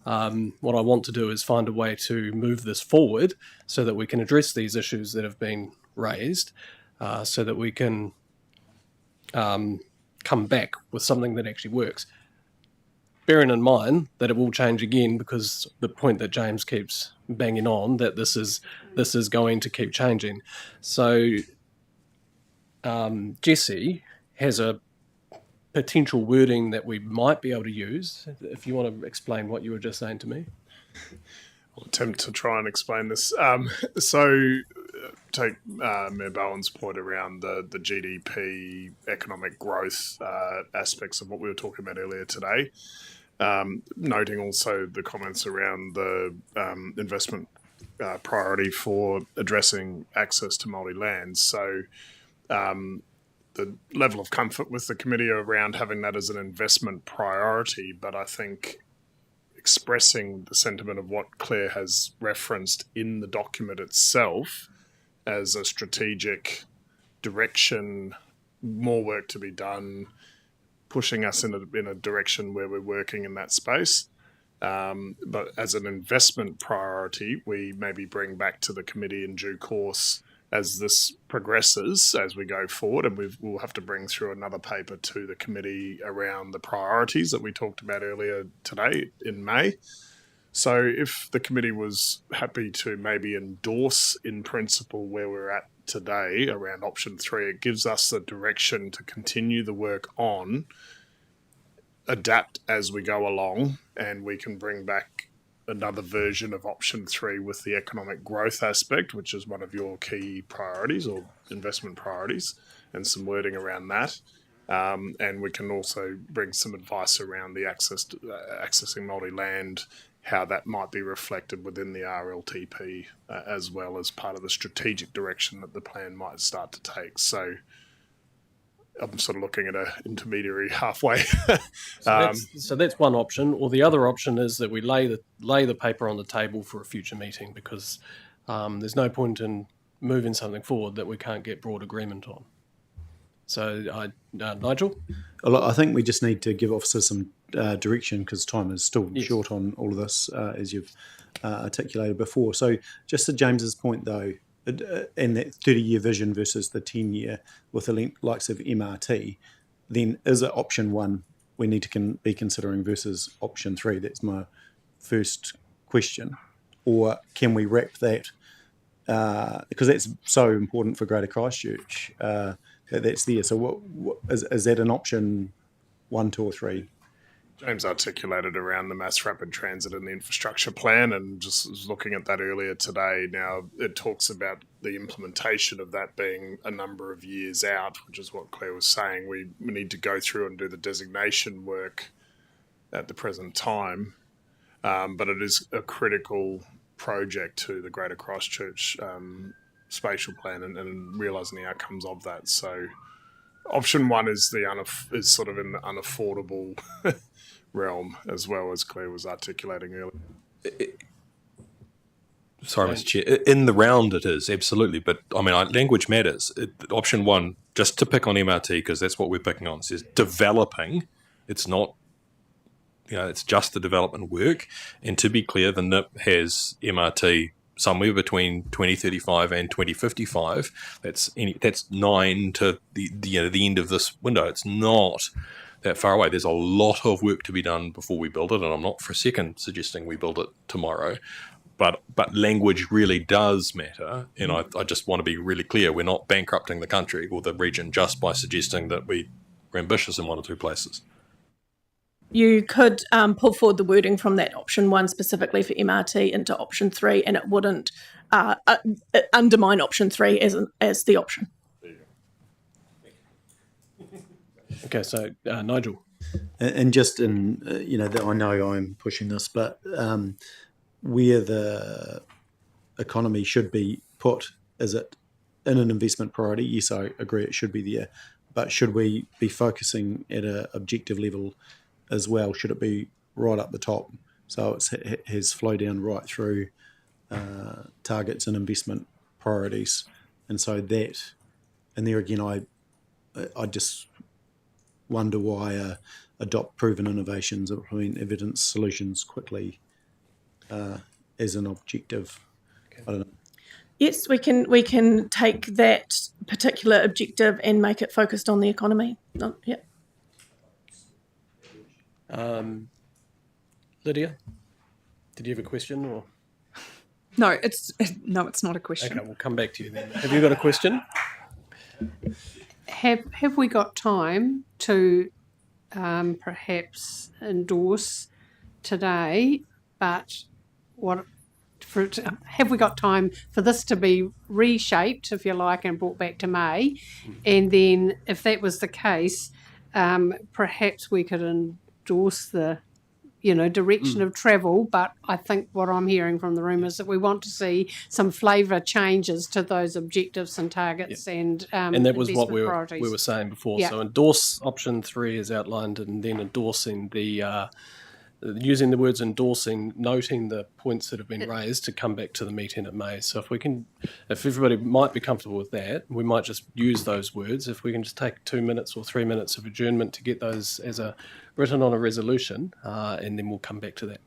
What I want to do is find a way to move this forward so that we can address these issues that have been raised, so that we can come back with something that actually works. Bearing in mind that it will change again because the point that James keeps banging on, that this is going to keep changing. So Jesse has a potential wording that we might be able to use. If you want to explain what you were just saying to me. I'll attempt to try and explain this. So take Mayor Bowen's point around the GDP economic growth aspects of what we were talking about earlier today, noting also the comments around the investment priority for addressing access to Māori lands. So the level of comfort with the committee around having that as an investment priority, but I think expressing the sentiment of what Claire has referenced in the document itself as a strategic direction, more work to be done, pushing us in a direction where we're working in that space. But as an investment priority, we maybe bring back to the committee in due course as this progresses, as we go forward, and we'll have to bring through another paper to the committee around the priorities that we talked about earlier today in May. So if the committee was happy to maybe endorse in principle where we're at today around option 3, it gives us the direction to continue the work on, adapt as we go along, and we can bring back another version of option 3 with the economic growth aspect, which is one of your key priorities or investment priorities, and some wording around that. And we can also bring some advice around the accessing multi-land, how that might be reflected within the RLTP, as well as part of the strategic direction that the plan might start to take. So I'm sort of looking at an intermediary halfway. So that's one option, or the other option is that we lay the paper on the table for a future meeting, because there's no point in moving something forward that we can't get broad agreement on. So, Nigel? I think we just need to give officers some direction, because time is still short on all of this, as you've articulated before. So just to James's point, though, and that 30-year vision versus the 10-year with the likes of MRT, then is it option 1 we need to be considering versus option 3? That's my first question. Or can we wrap that, because that's so important for Greater Christchurch, that's there. So what is that an option 1, 2 or 3? James articulated around the mass rapid transit and the infrastructure plan, and just was looking at that earlier today. Now, it talks about the implementation of that being a number of years out, which is what Claire was saying. We need to go through and do the designation work at the present time, but it is a critical project to the Greater Christchurch spatial plan and realising the outcomes of that. So option 1 is is sort of in the unaffordable realm, as well as Claire was articulating earlier. Sorry, Mr. Chair. In the round it is, absolutely. But, I mean, language matters. Option 1, just to pick on MRT, because that's what we're picking on, says developing. It's not, it's just the development work. And to be clear, the NIP has MRT somewhere between 2035 and 2055. That's 9 to the end of this window. It's not that far away. There's a lot of work to be done before we build it, and I'm not for a second suggesting we build it tomorrow. But language really does matter, and I just want to be really clear. We're not bankrupting the country or the region just by suggesting that we're ambitious in 1 or 2 places. You could pull forward the wording from that option 1 specifically for MRT into option 3, and it wouldn't undermine option 3 as the option. Okay, so Nigel. And just in, that I know I'm pushing this, but where the economy should be put, is it in an investment priority? Yes, I agree it should be there. But should we be focusing at an objective level as well? Should it be right up the top? So it has flow down right through targets and investment priorities. And so that, and there again, I just wonder why adopt proven innovations, implement evidence solutions quickly as an objective. Okay. I don't know. Yes, we can take that particular objective and make it focused on the economy. Yeah. Lydia, did you have a question or? No, it's not a question. Okay, we'll come back to you then. Have you got a question? Have we got time to perhaps endorse today? But have we got time for this to be reshaped, if you like, and brought back to May? And then, if that was the case, perhaps we could endorse the direction of travel. But I think what I'm hearing from the room is that we want to see some flavour changes to those objectives and targets and that was what we priorities. were saying before. Yeah. So endorse option 3 as outlined, and then endorsing the using the words endorsing, noting the points that have been raised to come back to the meeting at May. So if everybody might be comfortable with that, we might just use those words. If we can just take 2 minutes or 3 minutes of adjournment to get those as written on a resolution, and then we'll come back to that.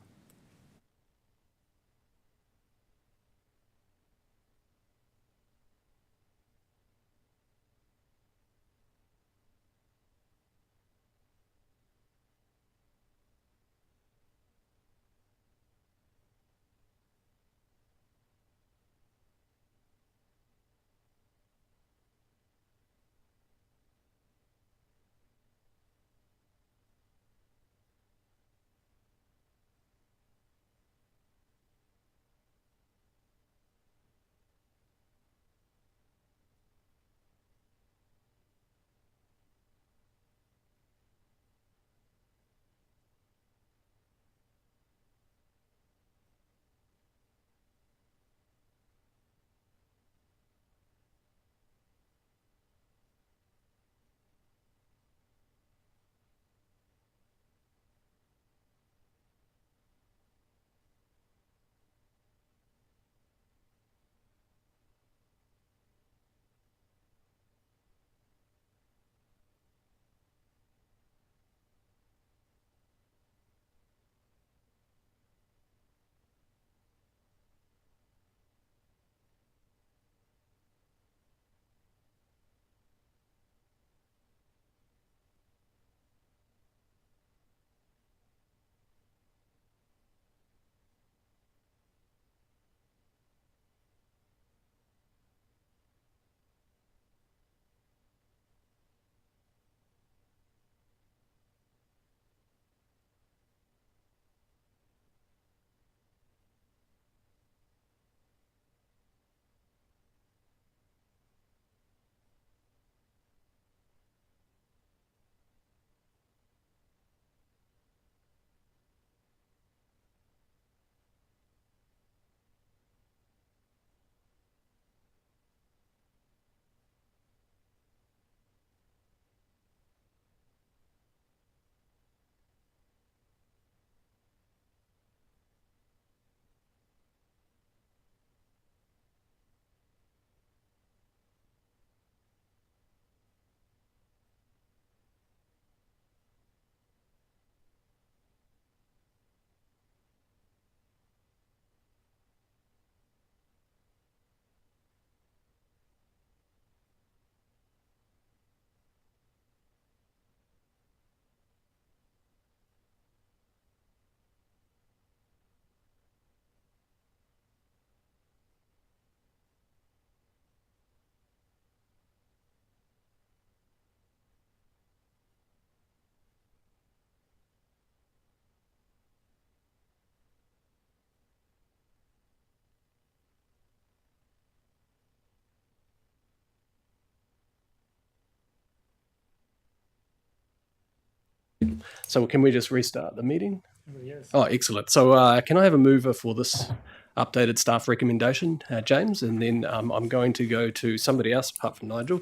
So can we just restart the meeting? Yes. Oh, excellent. So can I have a mover for this updated staff recommendation, James? And then I'm going to go to somebody else apart from Nigel.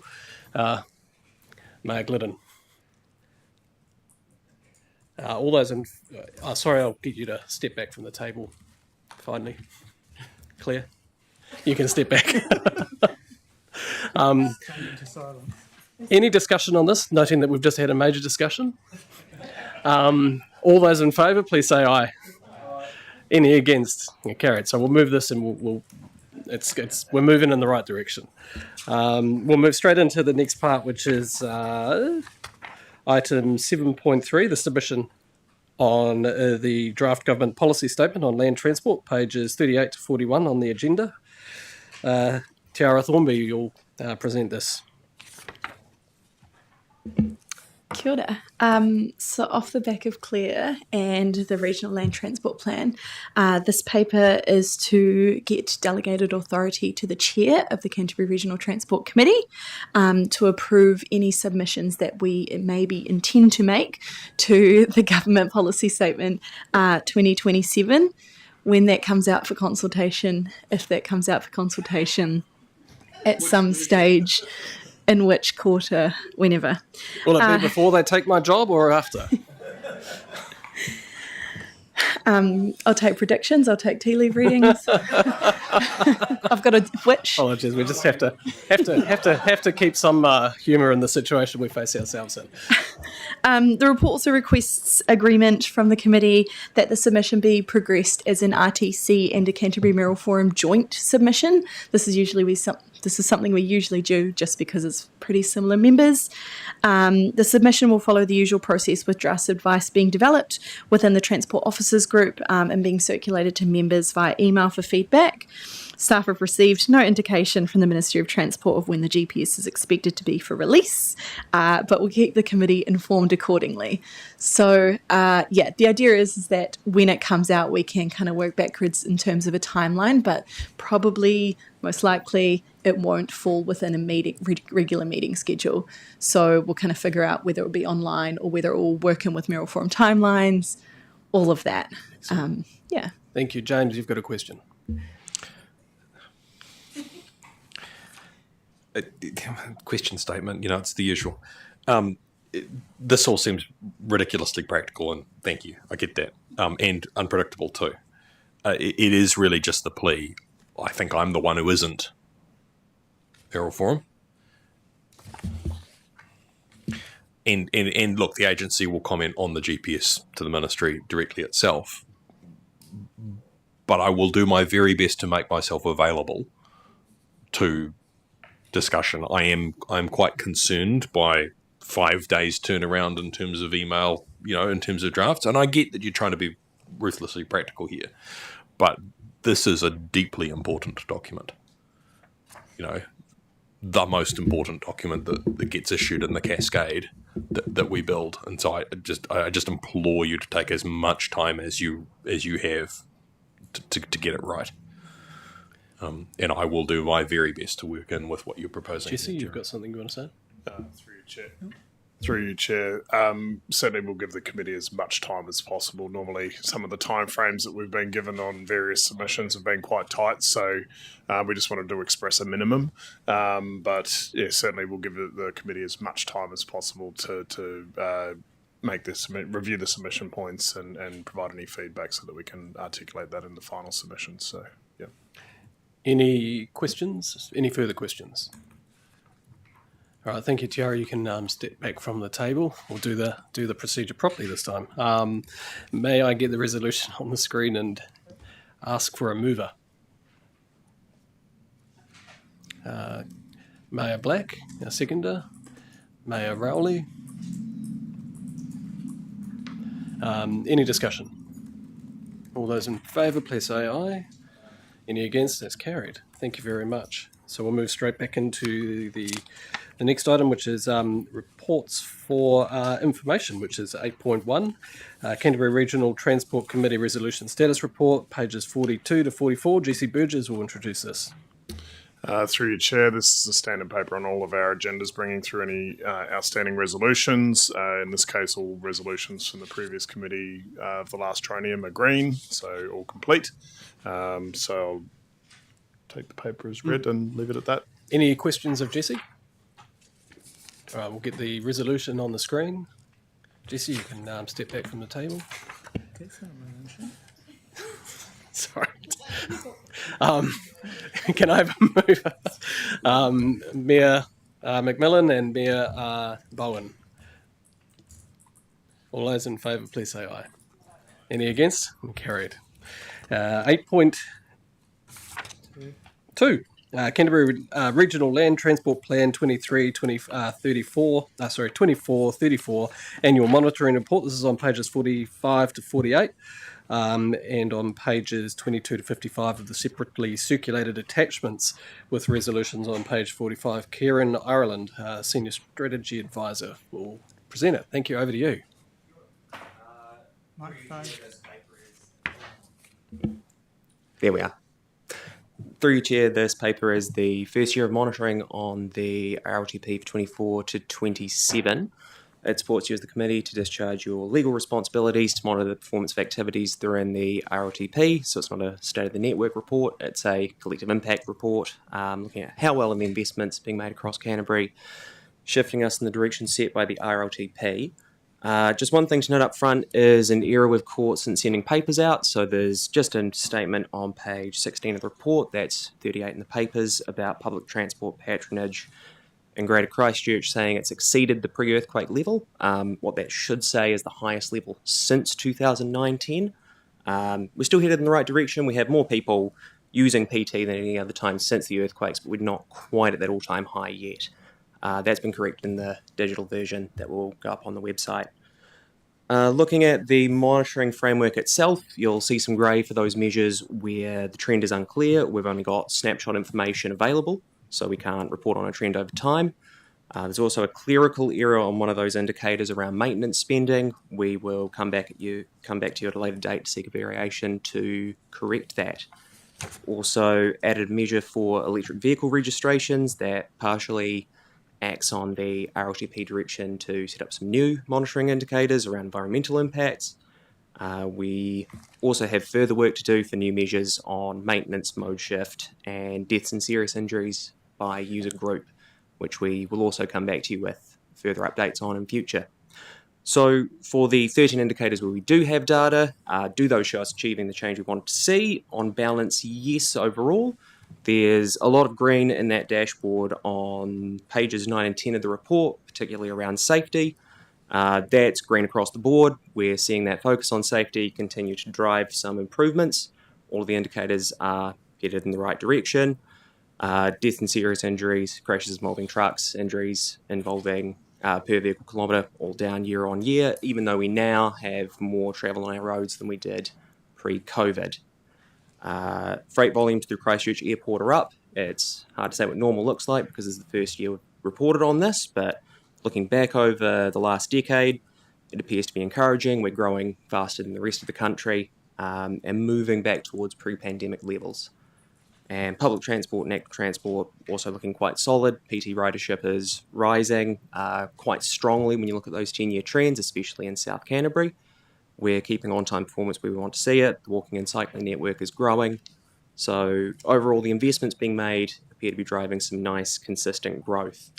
Mayor Glidden. All those in... sorry, I'll get you to step back from the table, finally. Claire, you can step back. Into silence. Any discussion on this, noting that we've just had a major discussion? All those in favour, please say aye. Any against? Yeah, carried. So we'll move this and we're moving in the right direction. We'll move straight into the next part, which is item 7.3, the submission on the draft government policy statement on land transport, pages 38 to 41 on the agenda. Te Ara Thornby, you'll present this. Kia ora. So off the back of Claire and the Regional Land Transport Plan, this paper is to get delegated authority to the Chair of the Canterbury Regional Transport Committee to approve any submissions that we maybe intend to make to the Government Policy Statement 2027 when that comes out for consultation, if that comes out for consultation at some stage. In which quarter, whenever. Will it be before they take my job or after? I'll take predictions. I'll take tea leaf readings. I've got a which. Apologies. We just have to keep some humour in the situation we face ourselves in. The report also requests agreement from the committee that the submission be progressed as an RTC and a Canterbury Mayoral Forum joint submission. This is something we usually do just because it's pretty similar members. The submission will follow the usual process with draft advice being developed within the Transport Officers Group and being circulated to members via email for feedback. Staff have received no indication from the Ministry of Transport of when the GPS is expected to be for release, but we'll keep the committee informed accordingly. So, the idea is that when it comes out, we can kind of work backwards in terms of a timeline, but probably, most likely, it won't fall within a regular meeting schedule. So we'll kind of figure out whether it will be online or whether it will work in with Mayoral Forum timelines, all of that. Thank you. James, you've got a question. Question statement, it's the usual. This all seems ridiculously practical, and thank you, I get that, and unpredictable too. It is really just the plea. I think I'm the one who isn't Mayoral Forum. And look, the agency will comment on the GPS to the ministry directly itself, but I will do my very best to make myself available to discussion. I'm quite concerned by 5 days turnaround in terms of email, in terms of drafts, and I get that you're trying to be ruthlessly practical here, but this is a deeply important document. The most important document that gets issued in the cascade that we build, and so I just implore you to take as much time as you have to get it right. And I will do my very best to work in with what you're proposing. Jesse, you've got something you want to say? Through your chair. Through you, Chair. Certainly we'll give the committee as much time as possible. Normally some of the timeframes that we've been given on various submissions have been quite tight, so we just wanted to express a minimum. But yeah, certainly we'll give the committee as much time as possible to make this review the submission points and provide any feedback so that we can articulate that in the final submission. So yeah. Any questions? Any further questions? All right, thank you, Tiara. You can step back from the table. We'll do the procedure properly this time. May I get the resolution on the screen and ask for a mover? Mayor Black, a seconder. Mayor Rowley. Any discussion? All those in favour, please say aye. Any against? That's carried. Thank you very much. So we'll move straight back into the next item, which is reports for information, which is 8.1, Canterbury Regional Transport Committee Resolution Status Report, pages 42 to 44. GC Burgess will introduce this. Through your chair, this is a standard paper on all of our agendas, bringing through any outstanding resolutions. In this case, all resolutions from the previous committee of the last triennium are green, so all complete. So I'll take the paper as read and leave it at that. Any questions of Jesse? All right, we'll get the resolution on the screen. Jesse, you can step back from the table. Sorry. Can I have a move? Mayor McMillan and Mayor Bowen. All those in favour, please say aye. Any against? Carried. 8.2. Canterbury Regional Land Transport Plan 24-34 Annual Monitoring Report. This is on pages 45 to 48 and on pages 22 to 55 of the separately circulated attachments with resolutions on page 45. Kieran Ireland, Senior Strategy Advisor, will present it. Thank you. Over to you. Microphone. There we are. Through your chair, this paper is the first year of monitoring on the RLTP for 24 to 27. It supports you as the committee to discharge your legal responsibilities to monitor the performance of activities that are in the RLTP. So it's not a state of the network report, it's a collective impact report, looking at how well are the investments being made across Canterbury, shifting us in the direction set by the RLTP. Just one thing to note up front is an error with court since sending papers out. So there's just a statement on page 16 of the report, that's 38 in the papers, about public transport patronage in Greater Christchurch, saying it's exceeded the pre-earthquake level. What that should say is the highest level since 2009-10. We're still headed in the right direction. We have more people using PT than any other time since the earthquakes, but we're not quite at that all-time high yet. That's been corrected in the digital version that will go up on the website. Looking at the monitoring framework itself, you'll see some grey for those measures where the trend is unclear. We've only got snapshot information available, so we can't report on a trend over time. There's also a clerical error on one of those indicators around maintenance spending. We will come back to you at a later date to seek a variation to correct that. Also added a measure for electric vehicle registrations that partially acts on the RLTP direction to set up some new monitoring indicators around environmental impacts. We also have further work to do for new measures on maintenance, mode shift, and deaths and serious injuries by user group, which we will also come back to you with further updates on in future. So for the 13 indicators where we do have data, do those show us achieving the change we want to see? On balance, yes, overall. There's a lot of green in that dashboard on pages 9 and 10 of the report, particularly around safety. That's green across the board. We're seeing that focus on safety continue to drive some improvements. All of the indicators are headed in the right direction. Death and serious injuries, crashes involving trucks, injuries involving per vehicle kilometre, all down year on year, even though we now have more travel on our roads than we did pre-COVID. Freight volumes through Christchurch Airport are up. It's hard to say what normal looks like because it's the first year we've reported on this, but looking back over the last decade, it appears to be encouraging. We're growing faster than the rest of the country and moving back towards pre-pandemic levels. And public transport and active transport also looking quite solid. PT ridership is rising quite strongly when you look at those 10-year trends, especially in South Canterbury. We're keeping on-time performance where we want to see it. The walking and cycling network is growing. So overall, the investments being made appear to be driving some nice, consistent growth.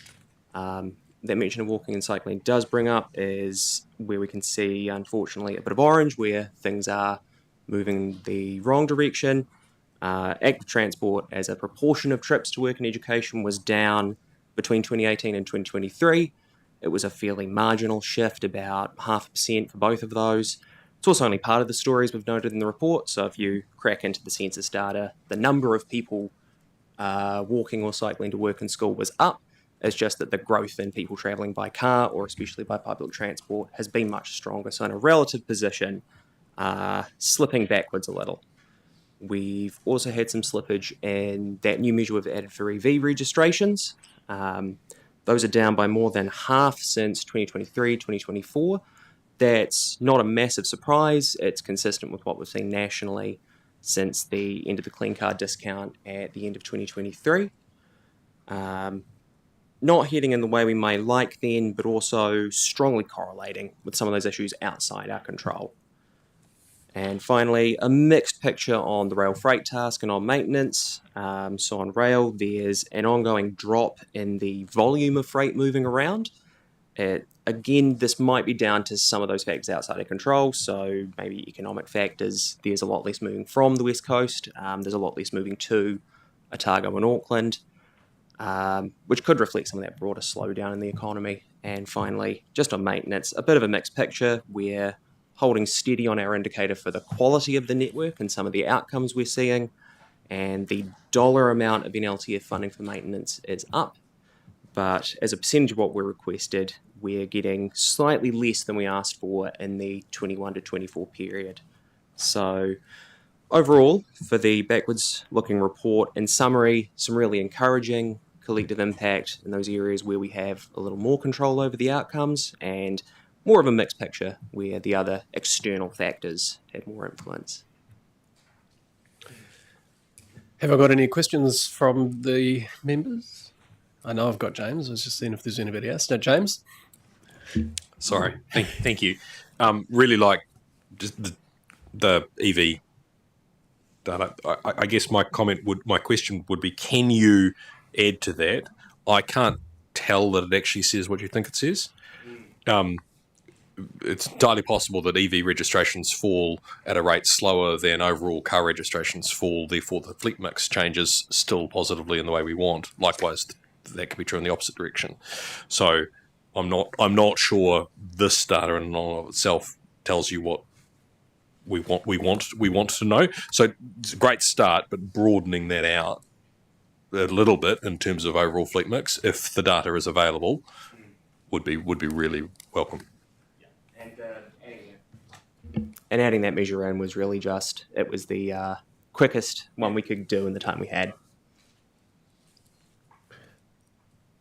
That mention of walking and cycling does bring up is where we can see, unfortunately, a bit of orange where things are moving the wrong direction. Active transport as a proportion of trips to work and education was down between 2018 and 2023. It was a fairly marginal shift, about 0.5% for both of those. It's also only part of the stories we've noted in the report, so if you crack into the census data, the number of people walking or cycling to work and school was up. It's just that the growth in people travelling by car, or especially by public transport, has been much stronger. So in a relative position, slipping backwards a little. We've also had some slippage in that new measure we've added for EV registrations. Those are down by more than half since 2023, 2024. That's not a massive surprise. It's consistent with what we've seen nationally since the end of the clean car discount at the end of 2023. not heading in the way we may like then, but also strongly correlating with some of those issues outside our control. And finally, a mixed picture on the rail freight task and on maintenance. So on rail, there's an ongoing drop in the volume of freight moving around. Again, this might be down to some of those factors outside our control. So maybe economic factors. There's a lot less moving from the West Coast. There's a lot less moving to Otago and Auckland, which could reflect some of that broader slowdown in the economy. And finally, just on maintenance, a bit of a mixed picture. We're holding steady on our indicator for the quality of the network and some of the outcomes we're seeing. And the dollar amount of NLTF funding for maintenance is up. But as a percentage of what we're requested, we're getting slightly less than we asked for in the 21 to 24 period. So overall, for the backwards looking report, in summary, some really encouraging collective impact in those areas where we have a little more control over the outcomes, and more of a mixed picture where the other external factors had more influence. Have I got any questions from the members? I know I've got James. I was just seeing if there's anybody else. No, James? Sorry. Thank you. Really like just the EV data. I guess my question would be, can you add to that? I can't tell that it actually says what you think it says. It's entirely possible that EV registrations fall at a rate slower than overall car registrations fall. Therefore, the fleet mix changes still positively in the way we want. Likewise, that could be true in the opposite direction. So, I'm not sure this data in and of itself tells you what we want to know. So, it's a great start, but broadening that out a little bit in terms of overall fleet mix, if the data is available, would be really welcome. And adding that measure in was really it was the quickest one we could do in the time we had.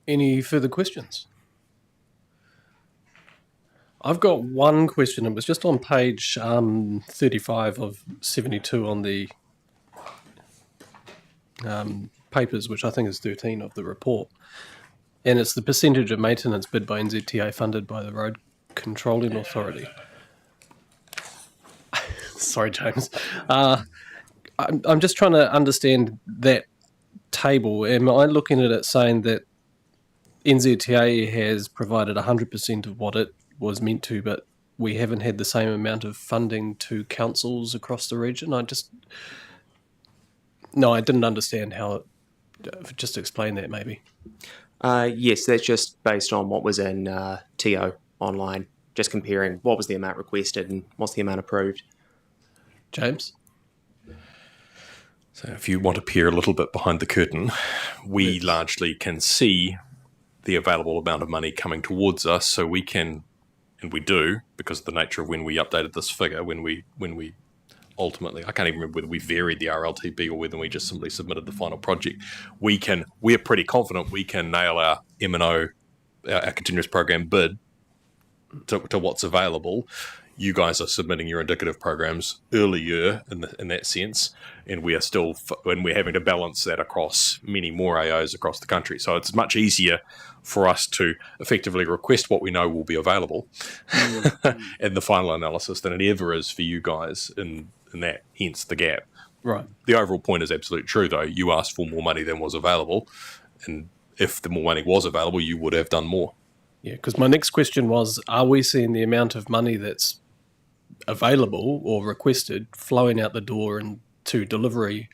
Any further questions? I've got one question. It was just on page 35 of 72 on the papers, which I think is 13 of the report. And it's the percentage of maintenance bid by NZTA funded by the Road Controlling Authority. Sorry, James. I'm just trying to understand that table. Am I looking at it saying that NZTA has provided 100% of what it was meant to, but we haven't had the same amount of funding to councils across the region? I didn't understand how it... Just explain that, maybe. Yes, that's just based on what was in TO online, just comparing what was the amount requested and what's the amount approved. James? So if you want to peer a little bit behind the curtain, we largely can see the available amount of money coming towards us, so we can, and we do, because of the nature of when we updated this figure, when we ultimately, I can't even remember whether we varied the RLTB or whether we just simply submitted the final project. We're pretty confident we can nail our M&O, our continuous program bid to what's available. You guys are submitting your indicative programs earlier in that sense, and we are still, when we're having to balance that across many more AOs across the country. So it's much easier for us to effectively request what we know will be available in the final analysis than it ever is for you guys in that, hence the gap. Right. The overall point is absolutely true, though. You asked for more money than was available, and if the more money was available, you would have done more. Yeah, because my next question was, are we seeing the amount of money that's available or requested flowing out the door and to delivery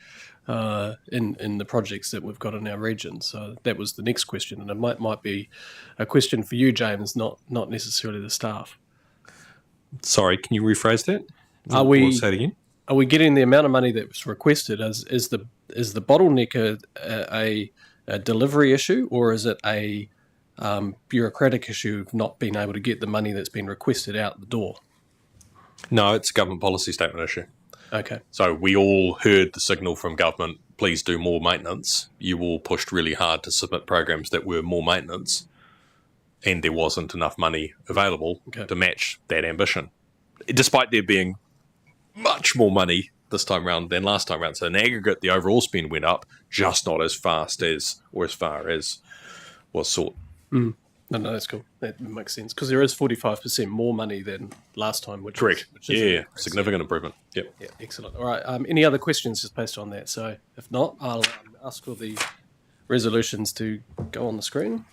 in the projects that we've got in our region? So that was the next question, and it might be a question for you, James, not necessarily the staff. Sorry, can you rephrase that? Say it again? Are we getting the amount of money that was requested? Is the bottleneck a delivery issue, or is it a bureaucratic issue of not being able to get the money that's been requested out the door? No, it's a government policy statement issue. Okay. So we all heard the signal from government, please do more maintenance. You all pushed really hard to submit programs that were more maintenance, and there wasn't enough money available to match that ambition, despite there being much more money this time round than last time round. So in aggregate, the overall spend went up, just not as fast as or as far as was sought. No, that's cool. That makes sense because there is 45% more money than last time, which Correct. Which is Significant improvement. Yep. Yeah, excellent. All right. Any other questions just based on that? So if not, I'll ask for the resolutions to go on the screen.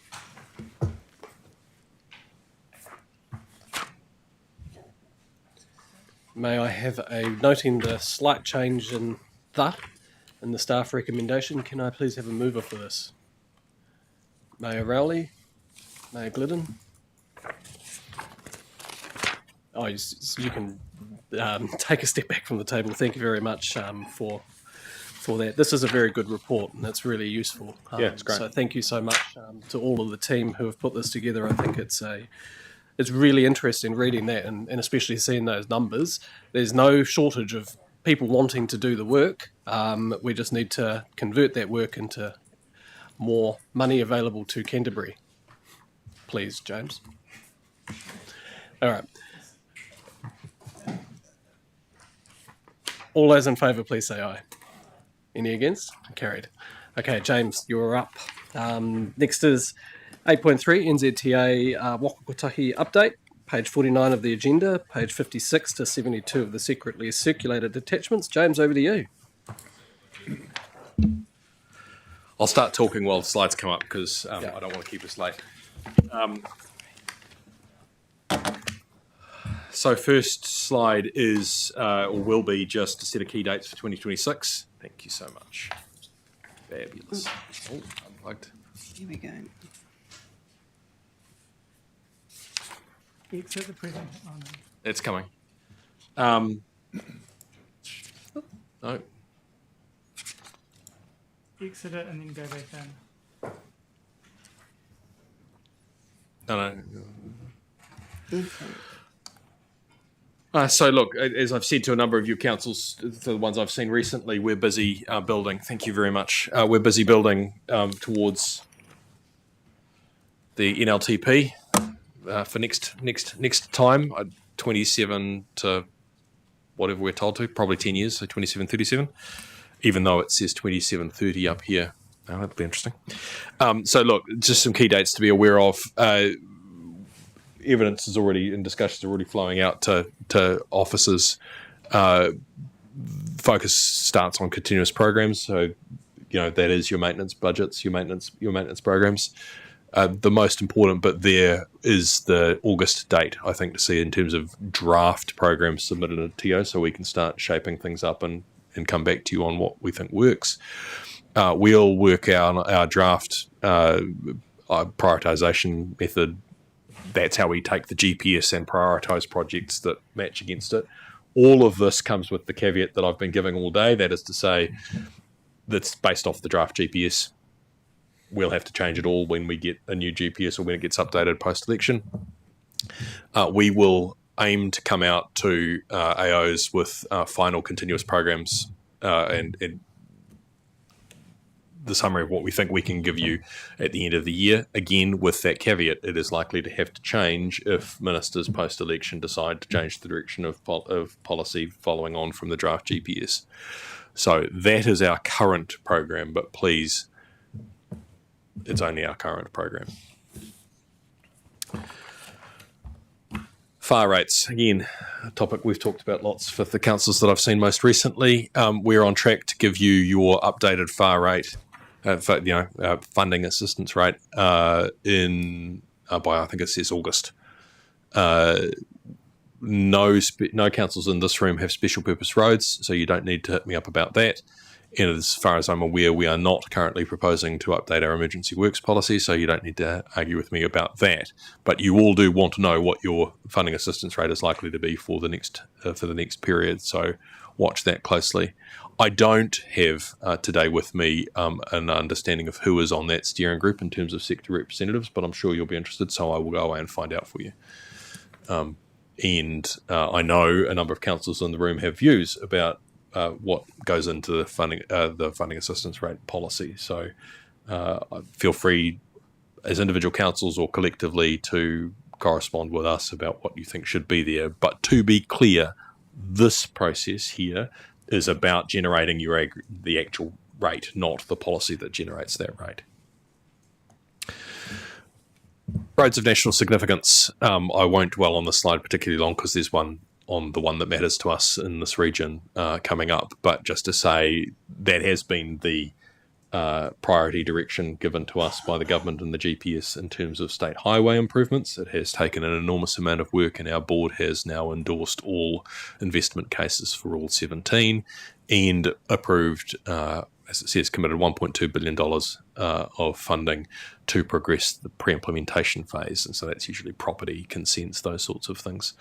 May I have a noting the slight change in the staff recommendation? Can I please have a mover for this? Mayor Rowley, Mayor Glidden. Oh, you can take a step back from the table. Thank you very much for that. This is a very good report, and it's really useful. Yeah, it's great. So thank you so much to all of the team who have put this together. I think it's really interesting reading that, and especially seeing those numbers. There's no shortage of people wanting to do the work. We just need to convert that work into more money available to Canterbury. Please, James. All right. All those in favour, please say aye. Any against? Carried. Okay, James, you're up. Next is 8.3 NZTA Whakakapi update, page 49 of the agenda, page 56 to 72 of the secretly circulated attachments. James, over to you. I'll start talking while the slides come up because I don't want to keep us late. So first slide is, or will be, just a set of key dates for 2026. Thank you so much. Fabulous. Oh, unplugged. Here we go. Exit the present. Oh, no. It's coming. No. Exit it and then go back in. No. So look, as I've said to a number of you councils, the ones I've seen recently, we're busy building. Thank you very much. We're busy building towards the NLTP for next time, 27 to whatever we're told to, probably 10 years, so 2737, even though it says 2730 up here. Oh, that'll be interesting. So look, just some key dates to be aware of. Evidence is already in discussions, already flowing out to officers. Focus starts on continuous programs, so that is your maintenance budgets, your maintenance programs. The most important bit there is the August date, I think, to see in terms of draft programs submitted to TO, so we can start shaping things up and come back to you on what we think works. We'll work out our draft prioritisation method. That's how we take the GPS and prioritise projects that match against it. All of this comes with the caveat that I've been giving all day. That is to say, that's based off the draft GPS. We'll have to change it all when we get a new GPS or when it gets updated post-election. We will aim to come out to AOs with final continuous programs and the summary of what we think we can give you at the end of the year. Again, with that caveat, it is likely to have to change if ministers post-election decide to change the direction of policy following on from the draft GPS. So that is our current program, but please, it's only our current program. Fire rates, again, a topic we've talked about lots for the councils that I've seen most recently. We're on track to give you your updated fire rate, funding assistance rate by I think it says August. No councils in this room have special purpose roads, so you don't need to hit me up about that. And as far as I'm aware, we are not currently proposing to update our emergency works policy, so you don't need to argue with me about that. But you all do want to know what your funding assistance rate is likely to be for the next period, so watch that closely. I don't have today with me an understanding of who is on that steering group in terms of sector representatives, but I'm sure you'll be interested, so I will go away and find out for you. And I know a number of councils in the room have views about what goes into the funding assistance rate policy. So feel free, as individual councils or collectively, to correspond with us about what you think should be there. But to be clear, this process here is about generating the actual rate, not the policy that generates that rate. Roads of national significance. I won't dwell on this slide particularly long because there's one on the one that matters to us in this region coming up. But just to say that has been the priority direction given to us by the government and the GPS in terms of state highway improvements. It has taken an enormous amount of work, and our board has now endorsed all investment cases for all 17 and approved, as it says, committed $1.2 billion of funding to progress the pre-implementation phase. And so that's usually property, consents, those sorts of things.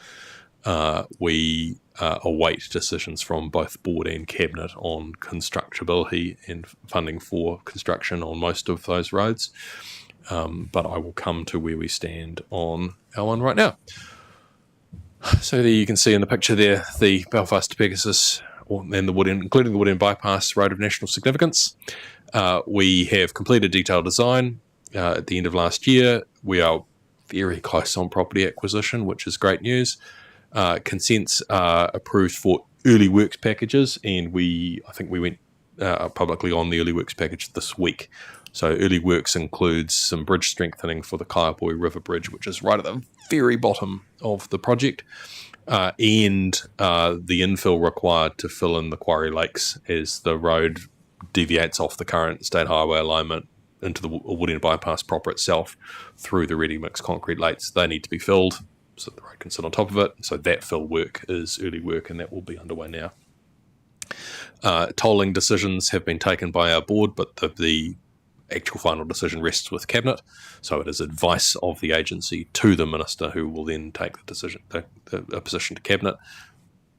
We await decisions from both board and cabinet on constructability and funding for construction on most of those roads. But I will come to where we stand on our one right now. So there you can see in the picture there the Belfast to Pegasus, and the Woodend, including the Woodend Bypass Road of National Significance. We have completed detailed design at the end of last year. We are very close on property acquisition, which is great news. Consents are approved for early works packages, and I think we went publicly on the early works package this week. So early works includes some bridge strengthening for the Kaiapoi River Bridge, which is right at the very bottom of the project, and the infill required to fill in the Quarry Lakes as the road deviates off the current state highway alignment into the Woodend Bypass proper itself through the ready mix concrete lakes. They need to be filled so the road can sit on top of it. So that fill work is early work, and that will be underway now. Tolling decisions have been taken by our board, but the actual final decision rests with cabinet. So it is advice of the agency to the minister, who will then take the decision, a position to cabinet.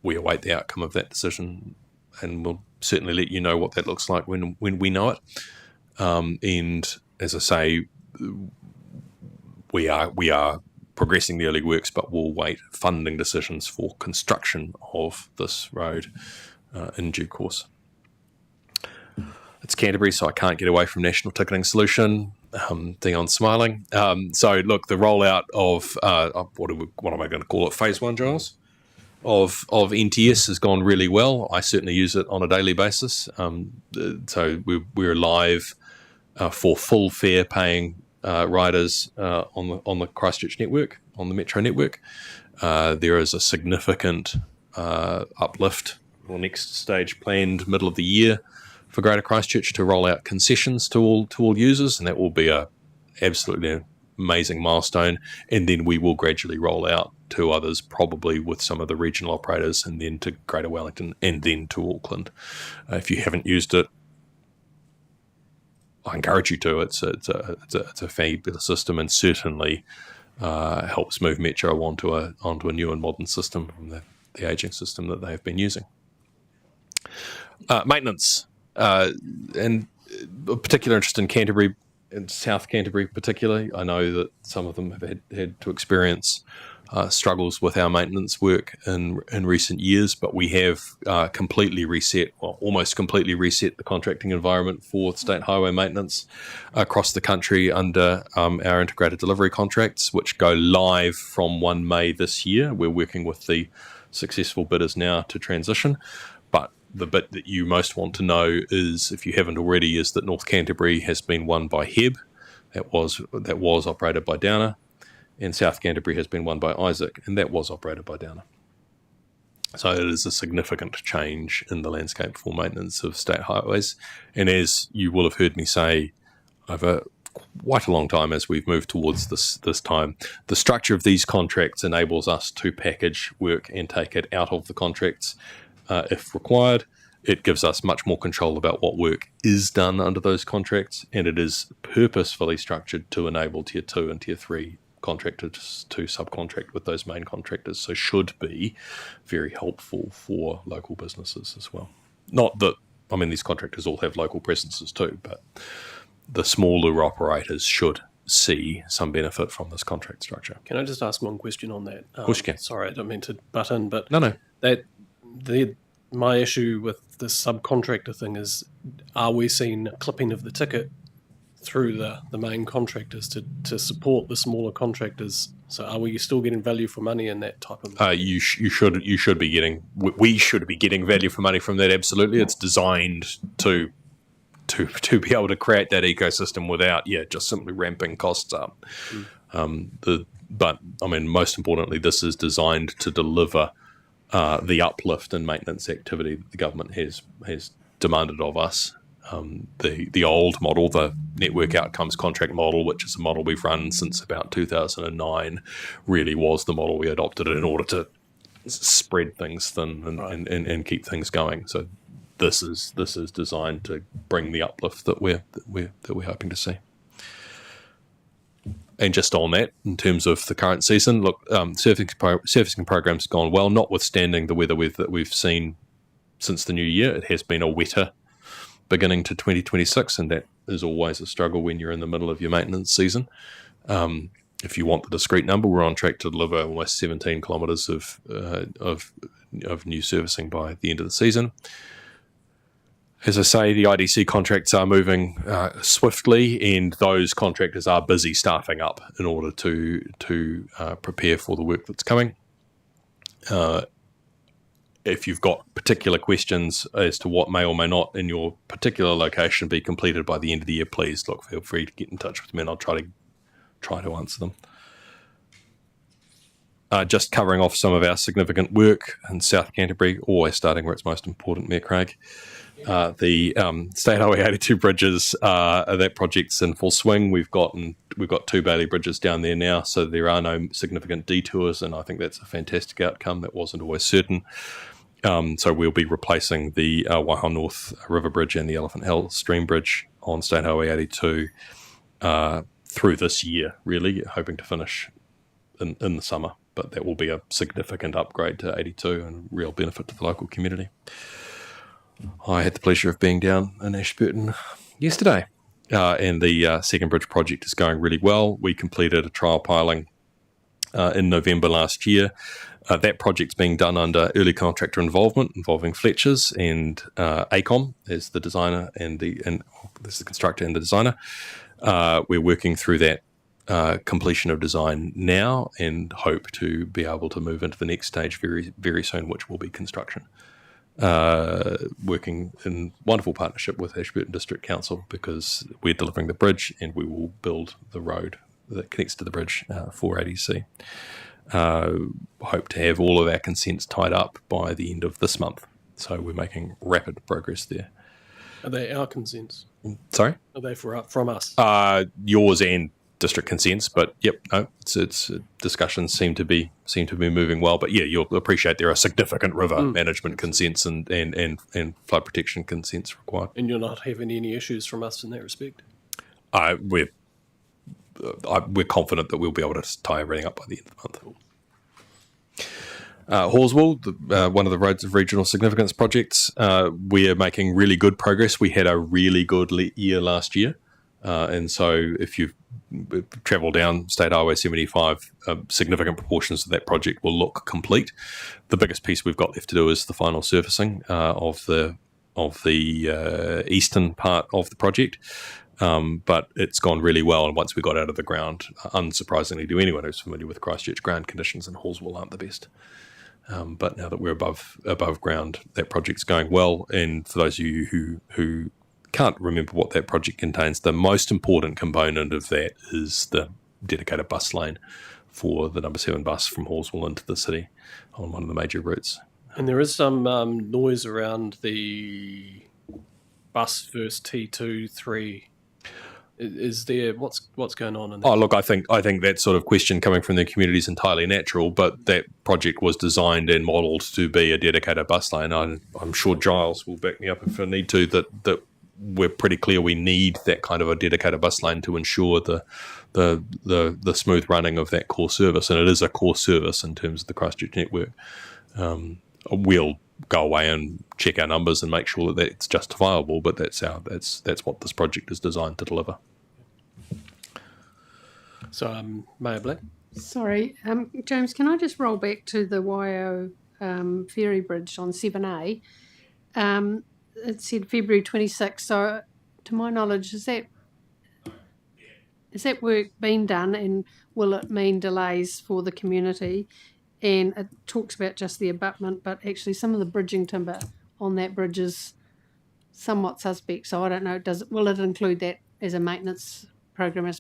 We await the outcome of that decision, and we'll certainly let you know what that looks like when we know it. And as I say, we are progressing the early works, but we'll wait funding decisions for construction of this road in due course. It's Canterbury, so I can't get away from National Ticketing Solution. Dion's smiling. So look, the rollout of what am I going to call it? Phase 1, Giles, of NTS has gone really well. I certainly use it on a daily basis. So we're live for full fare paying riders on the Christchurch network, on the Metro network. There is a significant uplift or next stage planned middle of the year for Greater Christchurch to roll out concessions to all users, and that will be a absolutely amazing milestone. And then we will gradually roll out to others, probably with some of the regional operators, and then to Greater Wellington, and then to Auckland. If you haven't used it, I encourage you to. It's a fabulous system, and certainly helps move Metro onto a new and modern system from the aging system that they have been using. Maintenance. And a particular interest in Canterbury, in South Canterbury particularly. I know that some of them have had to experience struggles with our maintenance work in recent years, but we have almost completely reset the contracting environment for state highway maintenance across the country under our integrated delivery contracts, which go live from 1 May this year. We're working with the successful bidders now to transition. But the bit that you most want to know is, if you haven't already, is that North Canterbury has been won by HEB. That was operated by Downer, and South Canterbury has been won by Isaac, and that was operated by Downer. So it is a significant change in the landscape for maintenance of state highways. And as you will have heard me say over quite a long time as we've moved towards this time, the structure of these contracts enables us to package work and take it out of the contracts if required. It gives us much more control about what work is done under those contracts, and it is purposefully structured to enable Tier 2 and Tier 3 contractors to subcontract with those main contractors, so should be very helpful for local businesses as well. Not that, I mean, these contractors all have local presences too, but the smaller operators should see some benefit from this contract structure. Can I just ask one question on that? Of course you can. Sorry, I don't mean to butt in, but No. My issue with the subcontractor thing is, are we seeing a clipping of the ticket through the main contractors to support the smaller contractors. So are we still getting value for money in that type of? You should be getting. We should be getting value for money from that. Absolutely, it's designed to be able to create that ecosystem without just simply ramping costs up. But I mean, most importantly, this is designed to deliver the uplift in maintenance activity that the government has demanded of us. The old model, the network outcomes contract model, which is a model we've run since about 2009, really was the model we adopted in order to spread things thin and keep things going. So this is designed to bring the uplift that we're hoping to see. And just on that, in terms of the current season, look, surfacing program's gone well, notwithstanding the weather that we've seen since the new year. It has been a wetter beginning to 2026, and that is always a struggle when you're in the middle of your maintenance season. If you want the discrete number, we're on track to deliver almost 17 kilometres of new servicing by the end of the season. As I say, the IDC contracts are moving swiftly, and those contractors are busy staffing up in order to prepare for the work that's coming. If you've got particular questions as to what may or may not in your particular location be completed by the end of the year, please feel free to get in touch with me, and I'll try to answer them. Just covering off some of our significant work in South Canterbury, always starting where it's most important, Mayor Craig. The State Highway 82 bridges, that project's in full swing. We've got 2 Bailey bridges down there now, so there are no significant detours, and I think that's a fantastic outcome. That wasn't always certain. So we'll be replacing the Waiho North River Bridge and the Elephant Hill Stream Bridge on State Highway 82 through this year, really, hoping to finish in the summer. But that will be a significant upgrade to 82 and real benefit to the local community. I had the pleasure of being down in Ashburton yesterday, and the second bridge project is going really well. We completed a trial piling in November last year. That project's being done under early contractor involvement, involving Fletcher's and ACOM as the designer and this is the constructor and the designer. We're working through that completion of design now, and hope to be able to move into the next stage very, very soon, which will be construction. Working in wonderful partnership with Ashburton District Council, because we're delivering the bridge and we will build the road that connects to the bridge for ADC. Hope to have all of our consents tied up by the end of this month, so we're making rapid progress there. Are they our consents? Sorry? Are they from us? Yours and district consents, but it's discussions seem to be moving well. But you'll appreciate there are significant river management consents and flood protection consents required. And you're not having any issues from us in that respect? We're confident that we'll be able to tie everything up by the end of the month. Horswell, one of the roads of regional significance projects, we're making really good progress. We had a really good year last year, and so if you've travelled down State Highway 75, significant proportions of that project will look complete. The biggest piece we've got left to do is the final surfacing of the eastern part of the project. But it's gone really well, and once we got out of the ground, unsurprisingly to anyone who's familiar with Christchurch, ground conditions in Horswell aren't the best. But now that we're above ground, that project's going well. And for those of you who can't remember what that project contains, the most important component of that is the dedicated bus lane for the number 7 bus from Horswell into the city on one of the major routes. And there is some noise around the bus versus T2, 3. Is there what's going on in that? Oh, look, I think that sort of question coming from the community is entirely natural, but that project was designed and modelled to be a dedicated bus lane. I'm sure Giles will back me up if I need to, that we're pretty clear we need that kind of a dedicated bus lane to ensure the smooth running of that core service, and it is a core service in terms of the Christchurch network. We'll go away and check our numbers and make sure that that's justifiable, but that's what this project is designed to deliver. So, Mayor Black? Sorry, James, can I just roll back to the Waiho ferry bridge on 7A? It said February 26, so to my knowledge, is that Is that work being done, and will it mean delays for the community? And it talks about just the abutment, but actually some of the bridging timber on that bridge is somewhat suspect. So I don't know, will it include that as a maintenance program?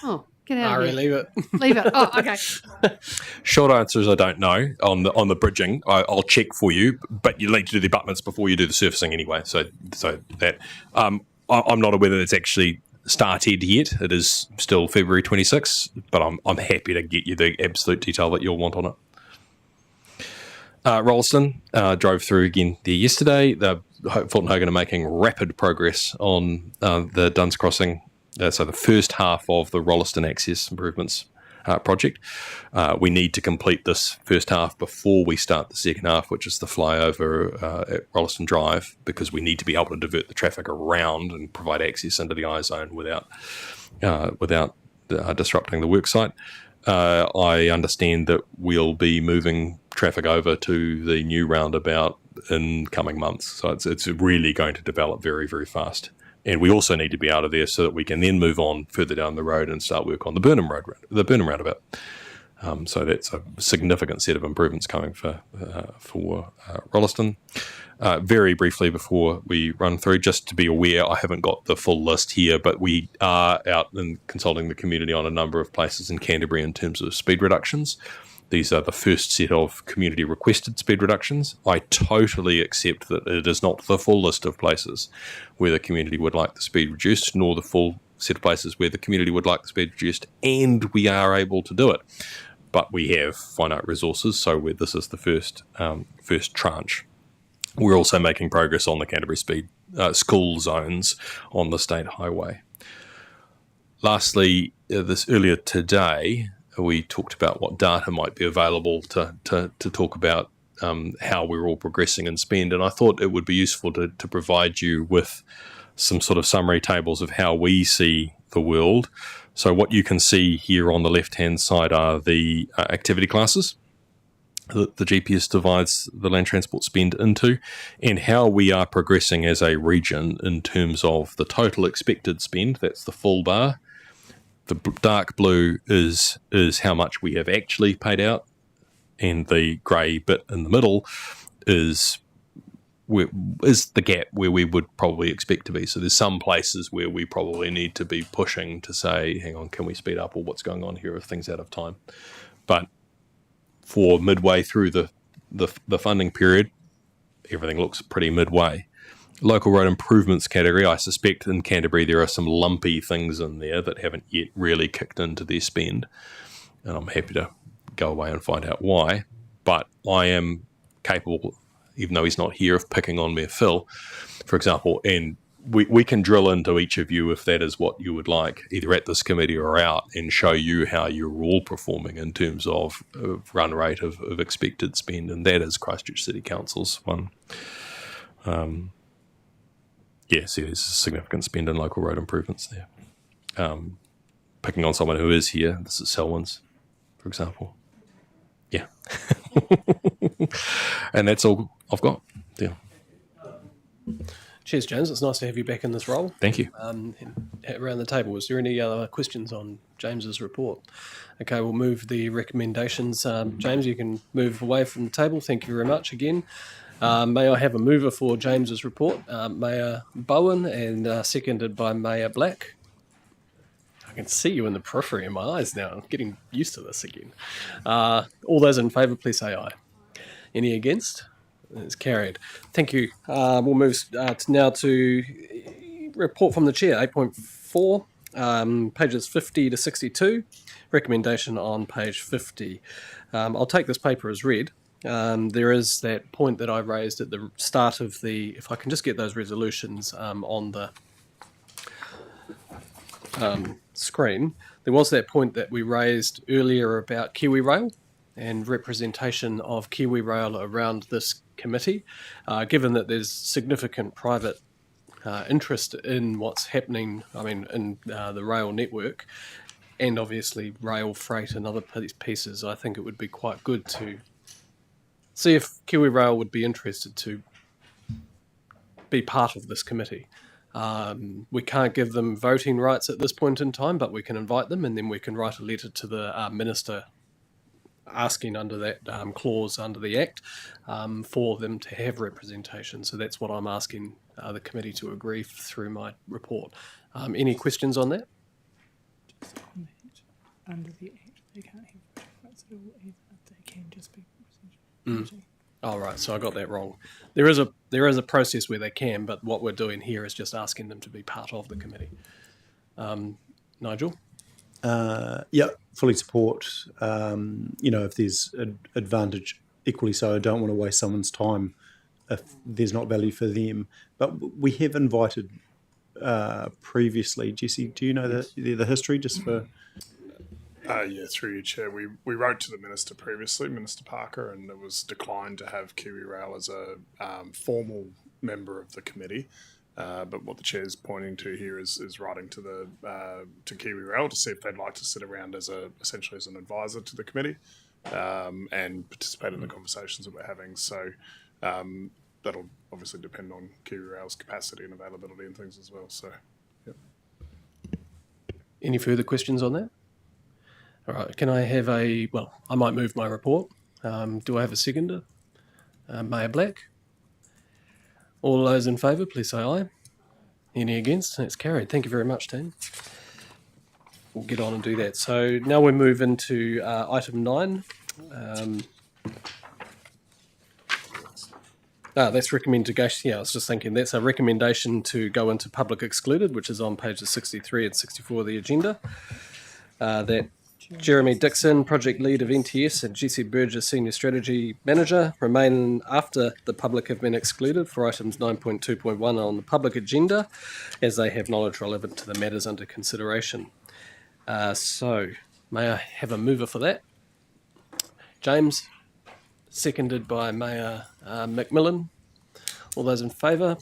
Oh, get out of here. Leave it. Leave it. Oh, okay. Short answer is I don't know on the bridging. I'll check for you, but you need to do the abutments before you do the surfacing anyway. So that I'm not aware that it's actually started yet. It is still February 26th, but I'm happy to get you the absolute detail that you'll want on it. Rolleston drove through again there yesterday. Fulton Hogan are making rapid progress on the Duns Crossing. So the first half of the Rolleston Access Improvements project. We need to complete this first half before we start the second half, which is the flyover at Rolleston Drive, because we need to be able to divert the traffic around and provide access into the I zone without disrupting the worksite. I understand that we'll be moving traffic over to the new roundabout in coming months, so it's really going to develop very, very fast. And we also need to be out of there so that we can then move on further down the road and start work on the Burnham roundabout. So that's a significant set of improvements coming for Rolleston. Very briefly before we run through, just to be aware, I haven't got the full list here, but we are out and consulting the community on a number of places in Canterbury in terms of speed reductions. These are the first set of community requested speed reductions. I totally accept that it is not the full list of places where the community would like the speed reduced, nor the full set of places where the community would like the speed reduced, and we are able to do it. But we have finite resources, so this is the first tranche. We're also making progress on the Canterbury speed school zones on the state highway. Lastly, earlier today, we talked about what data might be available to talk about how we're all progressing in spend, and I thought it would be useful to provide you with some sort of summary tables of how we see the world. So what you can see here on the left-hand side are the activity classes that the GPS divides the land transport spend into, and how we are progressing as a region in terms of the total expected spend. That's the full bar. The dark blue is how much we have actually paid out, and the grey bit in the middle is the gap where we would probably expect to be. So there's some places where we probably need to be pushing to say, hang on, can we speed up, or what's going on here, if things out of time. But for midway through the funding period, everything looks pretty midway. Local road improvements category, I suspect in Canterbury there are some lumpy things in there that haven't yet really kicked into their spend, and I'm happy to go away and find out why. But I am capable, even though he's not here, of picking on Mayor Phil, for example, and we can drill into each of you if that is what you would like, either at this committee or out, and show you how you're all performing in terms of run rate of expected spend, and that is Christchurch City Council's one. See, there's a significant spend in local road improvements there. Picking on someone who is here, this is Selwyn's, for example. Yeah. And that's all I've got. Yeah. Cheers, James. It's nice to have you back in this role. Thank you. Around the table, is there any other questions on James's report? Okay, we'll move the recommendations. James, you can move away from the table. Thank you very much again. May I have a mover for James's report? Mayor Bowen, and seconded by Mayor Black. I can see you in the periphery in my eyes now. I'm getting used to this again. All those in favour, please say aye. Any against? It's carried. Thank you. We'll move now to report from the chair, 8.4, pages 50 to 62. Recommendation on page 50. I'll take this paper as read. There is that point that I raised at the start of the, if I can just get those resolutions on the screen, there was that point that we raised earlier about Kiwi Rail and representation of Kiwi Rail around this committee, given that there's significant private interest in what's happening, in the rail network, and obviously rail freight and other pieces. I think it would be quite good to see if Kiwi Rail would be interested to be part of this committee. We can't give them voting rights at this point in time, but we can invite them, and then we can write a letter to the Minister asking under that clause under the Act for them to have representation. So that's what I'm asking the committee to agree through my report. Any questions on that? Just on that, under the Act, they can't have voting rights at all either. They can just be representation. Oh, right. So I got that wrong. There is a process where they can, but what we're doing here is just asking them to be part of the committee. Nigel? Yeah, fully support. If there's an advantage, equally so, I don't want to waste someone's time if there's not value for them. But we have invited previously. Jesse, do you know the history just for... Yeah, through you, Chair. We wrote to the Minister previously, Minister Parker, and it was declined to have KiwiRail as a formal member of the committee. But what the Chair's pointing to here is writing to KiwiRail to see if they'd like to sit around essentially as an advisor to the committee and participate in the conversations that we're having. So that'll obviously depend on KiwiRail's capacity and availability and things as well. So, yeah. Any further questions on that? All right, can I have I might move my report. Do I have a seconder? Mayor Black? All those in favour, please say aye. Any against? That's carried. Thank you very much, team. We'll get on and do that. So now we move into item 9. That's recommendation. Yeah, I was just thinking that's a recommendation to go into public excluded, which is on pages 63 and 64 of the agenda. That Jeremy Dixon, Project Lead of NTS, and Jesse Burgess, Senior Strategy Manager, remain after the public have been excluded for items 9.2.1 on the public agenda, as they have knowledge relevant to the matters under consideration. So, may I have a mover for that? James, seconded by Mayor McMillan. All those in favour?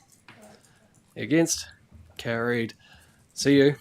Against? Carried. See you.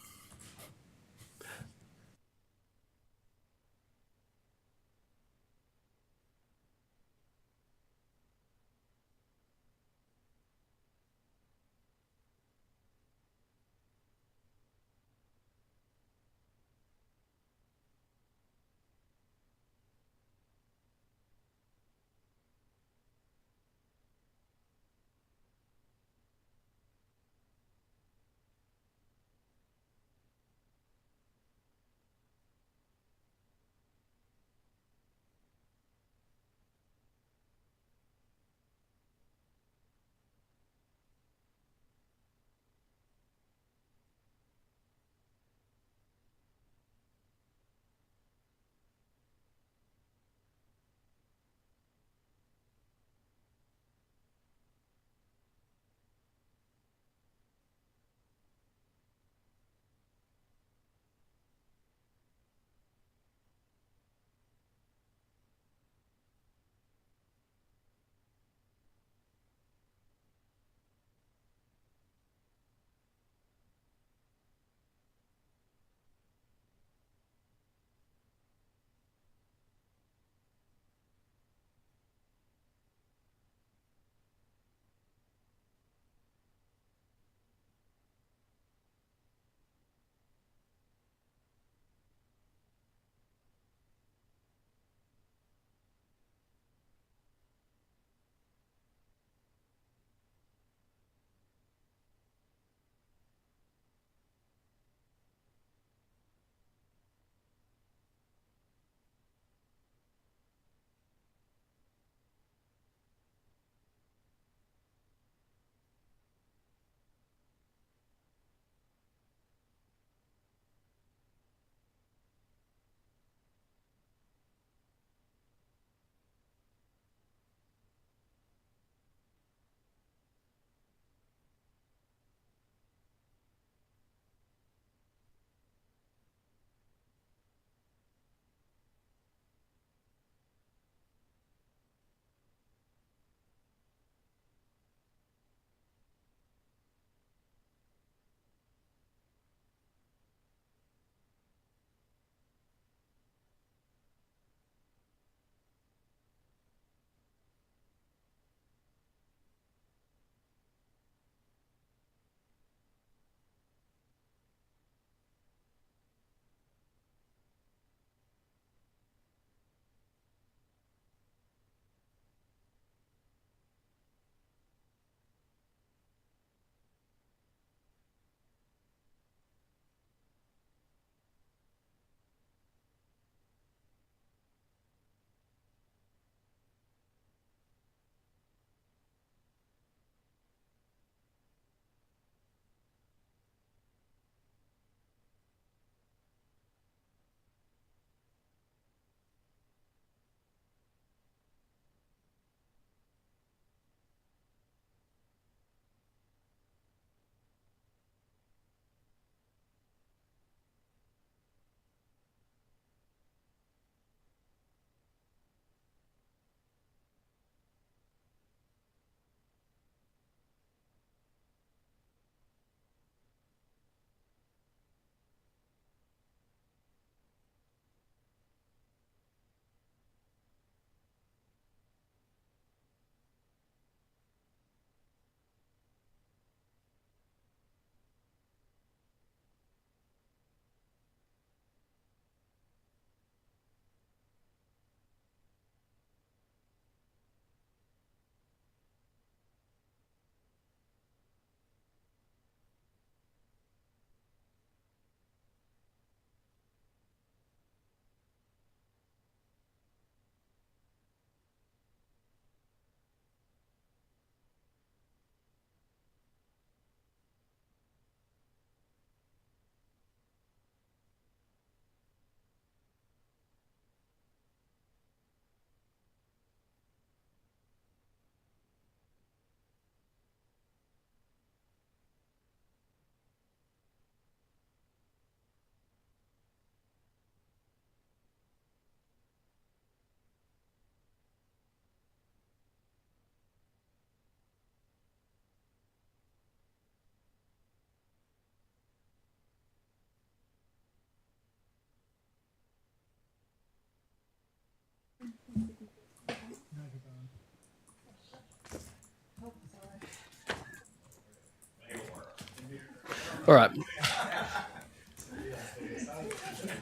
All right.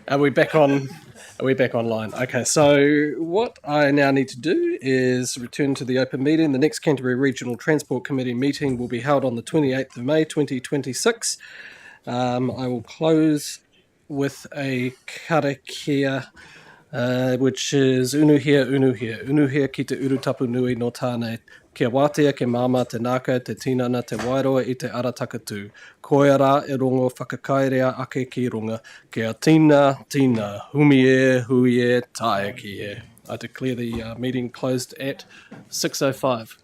Are we back on? Are we back online? Okay, so what I now need to do is return to the open meeting. The next Canterbury Regional Transport Committee meeting will be held on the 28th of May 2026. I will close with a karakia, which is unuhia, unuhia. Unuhia ki te urutapu nui no tāne. Kia wātea, ke māma, te nāka, te tinana, te wairoa i te ara takatū. Koe rā e rongo whakakairea ake ki runga. Kia tina, tina, humi e, hui e, tae ki e. I declare the meeting closed at 6:05.